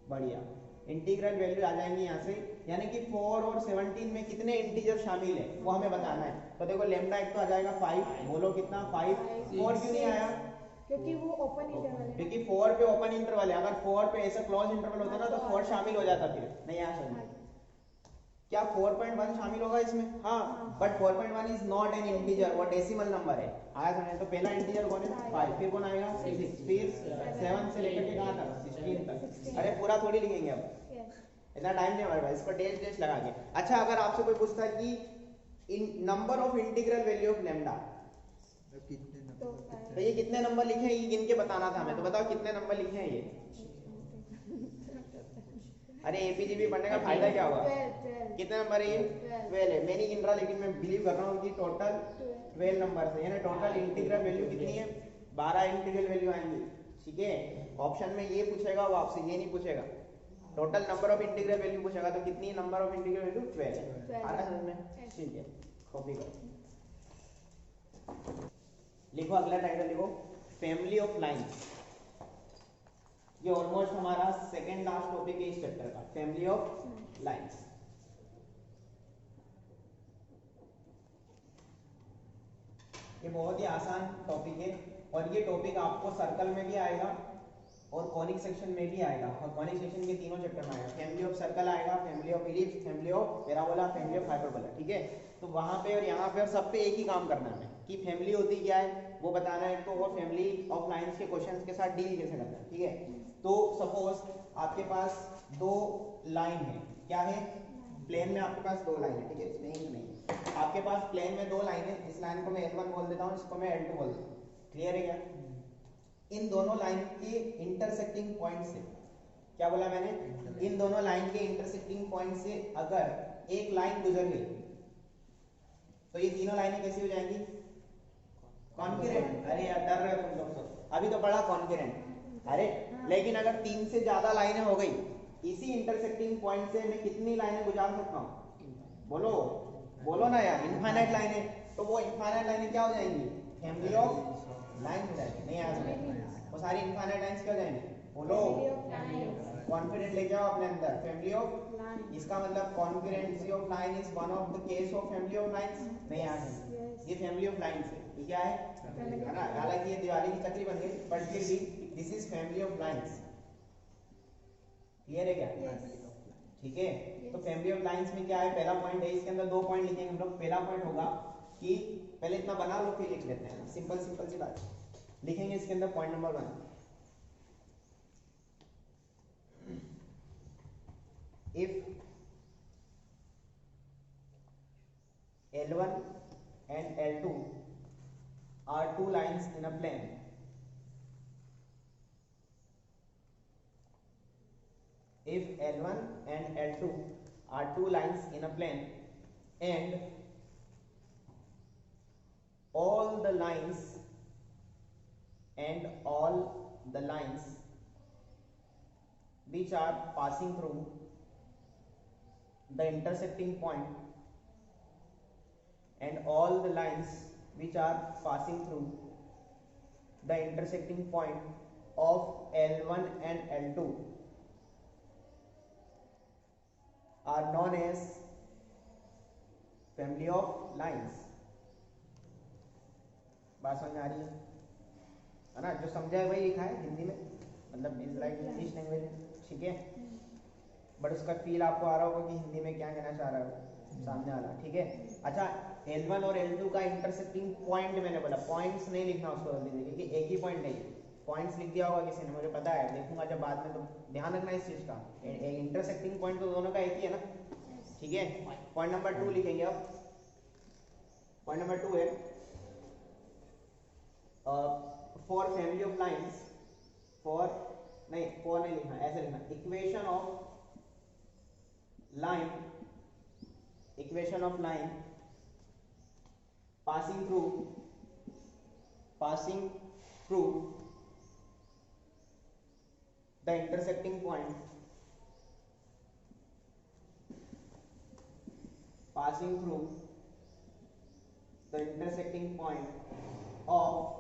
बढ़िया, इंटीग्रल वैल्यू आ जाएंगी यहाँ से, यानी कि 4 और 17 में कितने इंटीजर शामिल है वो हमें बताना है। तो देखो लेमडा एक तो आ जाएगा 5, बोलो कितना? 5। 4 क्यों नहीं आया? क्योंकि वो ओपन इंटरवल है, क्योंकि 4 पे ओपन इंटरवल है, अगर 4 पे ऐसा क्लोज इंटरवल होता ना तो 4 शामिल हो जाता, फिर नहीं आया समझ। क्या 4.1 शामिल होगा इसमें? हाँ, but 4.1 is not an integer, वो डेसिमल नंबर है, आया समझ। तो पहला इंटीजर कौन है? 5, फिर कौन आएगा? 6, फिर 7 से लेकर के कहाँ तक? 16 तक। अरे पूरा थोड़ी लिखेंगे अब, इतना टाइम नहीं हमारे पास, इसको डेश डेश लगा के। अच्छा अगर आपसे कोई पूछता है कि in number of integral value of lambda, तो ये कितने नंबर लिखे हैं, ये गिन के बताना था हमें, तो बताओ कितने नंबर लिखे हैं ये? अरे एपीजीबी पढ़ने का फायदा क्या होगा? कितने नंबर है ये? 12 है। मैं नहीं गिन रहा, लेकिन मैं बिलीव कर रहा हूँ कि टोटल 12 नंबर है, यानी टोटल इंटीग्रल वैल्यू कितनी है? 12 इंटीग्रल वैल्यू आएंगी, ठीक है। ऑप्शन में ये पूछेगा, वो आपसे ये नहीं पूछेगा, total number of integral value पूछेगा, तो कितनी नंबर ऑफ इंटीग्रल वैल्यू? 12। आ रहा है समझ में? ठीक है, कॉपी करो, लिखो अगला टाइटल लिखो, फैमिली ऑफ लाइंस। ये ऑलमोस्ट हमारा सेकंड लास्ट टॉपिक है इस चैप्टर का, फैमिली ऑफ लाइंस। ये बहुत ही आसान टॉपिक है और ये टॉपिक आपको सर्कल में भी आएगा और कॉनिक सेक्शन में भी आएगा, और कॉनिक सेक्शन के तीनों चैप्टर में आएगा। फैमिली ऑफ सर्कल आएगा, family of ellipse, family of parabola, family of hyperbola, ठीक है। तो वहां पे और यहाँ पे और सब पे एक ही काम करना है कि फैमिली होती क्या है वो बताना है, तो वो फैमिली ऑफ लाइंस के क्वेश्चंस के साथ डील कैसे करना है, ठीक है। तो सपोज आपके पास 2 लाइन है, क्या है? प्लेन में आपके पास 2 लाइन है, ठीक है, इसमें एक नहीं, आपके पास प्लेन में 2 लाइन है, इस लाइन को मैं L1 बोल देता हूँ, इसको मैं L2 बोल देता हूँ, क्लियर है क्या? इन दोनों लाइन के इंटरसेक्टिंग पॉइंट से, क्या बोला मैंने? इन दोनों लाइन के इंटरसेक्टिंग पॉइंट से अगर एक लाइन गुजर गई तो ये तीनों लाइनें कैसी हो जाएंगी? कॉन्करेंट। अरे यार डर रहे हो तुम लोग, तो अभी तो पढ़ा कॉन्करेंट। अरे लेकिन अगर 3 से ज्यादा लाइनें हो गई इसी इंटरसेक्टिंग पॉइंट से, मैं कितनी लाइनें गुजार सकता हूँ? बोलो बोलो ना यार, इनफाइनाइट लाइनें। तो वो इनफाइनाइट लाइनें क्या हो जाएंगी? फैमिली ऑफ लाइन हो जाएगी, नहीं आ समझ। वो सारी इनफाइनाइट लाइंस क्या हो जाएंगी? बोलो, कॉन्फिडेंट लेके आओ अपने अंदर, फैमिली ऑफ, इसका मतलब concurrency of line is one of the case of family of lines, नहीं आ समझ। ये फैमिली ऑफ लाइंस है, ये क्या है ना, हालांकि ये दिवाली की चक्री बन गई, बट फिर भी this is family of lines, clear है क्या? ठीक है। तो फैमिली ऑफ लाइंस में क्या है? पहला पॉइंट है, इसके अंदर 2 पॉइंट लिखेंगे हम लोग। पहला पॉइंट होगा कि पहले इतना बना लो फिर लिख लेते हैं, सिंपल सिंपल सी बात लिखेंगे इसके अंदर। Point number 1, if L1 and L2 are 2 lines in a plane, if L1 and L2 are 2 lines in a plane and all the lines which are passing through the intersecting point and all the lines which are passing through the intersecting point of L1 and L2 are known as family of lines. बात समझ आ रही है ना? जो समझा है वही लिखा है हिंदी में, मतलब इज लाइक इंग्लिश लैंग्वेज, ठीक है। बट उसका फील आपको आ रहा होगा कि हिंदी में क्या कहना चाह रहा है सामने वाला, ठीक है। अच्छा, L1 और L2 का इंटरसेक्टिंग पॉइंट मैंने बोला, पॉइंट्स नहीं लिखना उसको जल्दी से, क्योंकि एक ही पॉइंट नहीं, पॉइंट्स लिख दिया होगा किसी ने, मुझे पता है, देखूंगा जब बाद में, तो ध्यान रखना इस चीज का। इंटरसेक्टिंग पॉइंट तो दोनों का एक ही है ना, ठीक है। पॉइंट नंबर 2 लिखेंगे अब। पॉइंट नंबर 2 है for family of lines, for नहीं लिखना, ऐसे लिखना, equation of line passing through the intersecting point of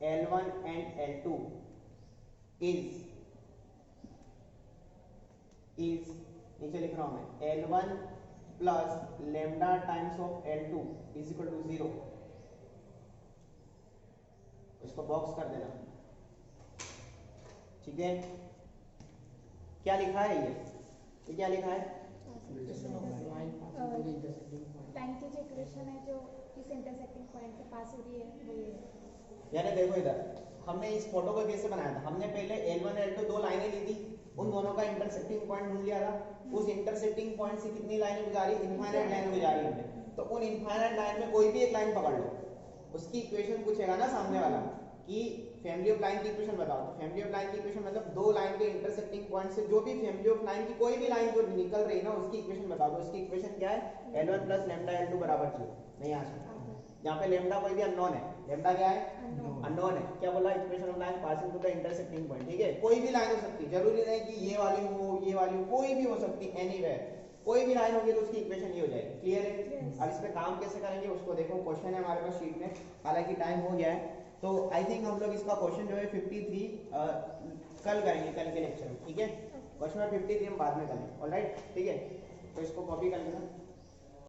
L1 and L2 is नीचे लिख रहा हूं मैं, L1 plus lambda times of L2 is equal to 0। इसको बॉक्स कर देना, ठीक है। क्या लिखा है ये क्या लिखा है? लाइन की जो इक्वेशन है जो इस इंटरसेक्टिंग पॉइंट से पास हो रही है वो ये है। यानी देखो इधर हमने इस फोटो को कैसे बनाया था, हमने पहले L1 L2 दो लाइनें ली थी, उन दोनों का इंटरसेक्टिंग पॉइंट ढूंढ लिया था। उस इंटरसेक्टिंग पॉइंट से कितनी लाइनें गुजारी? इनफाइनाइट लाइन गुजारी हमने। तो उन इनफाइनाइट लाइन में कोई भी एक लाइन पकड़ लो, उसकी इक्वेशन पूछेगा ना सामने वाला कि फैमिली ऑफ लाइन की इक्वेशन बताओ। तो फैमिली ऑफ लाइन की इक्वेशन मतलब दो लाइन के इंटरसेक्टिंग पॉइंट से जो भी फैमिली ऑफ लाइन की कोई भी लाइन जो निकल रही है ना, उसकी इक्वेशन बताओ। तो उसकी इक्वेशन क्या है? L1 प्लस लेमडा L2 बराबर 0। नहीं आ सकता, यहाँ पे लेमडा कोई भी अननोन है, लेमडा क्या है? अननोन है। क्या बोला? Equation of line passing to the intersecting point, ठीक है। कोई भी लाइन हो सकती है, जरूरी नहीं कि ये वाली हो, ये वाली हो, कोई भी हो सकती है, एनीवेयर कोई भी लाइन होगी तो उसकी इक्वेशन ये हो जाएगी। क्लियर है? अब इस पे काम कैसे करेंगे उसको देखो, क्वेश्चन है हमारे पास शीट में, हालांकि टाइम हो गया है, तो आई थिंक हम लोग इसका क्वेश्चन जो है 53 कल करेंगे, कल के लेक्चर में, ठीक है। क्वेश्चन 53 हम बाद में करेंगे, ऑलराइट, ठीक है। तो इसको कॉपी कर लेना।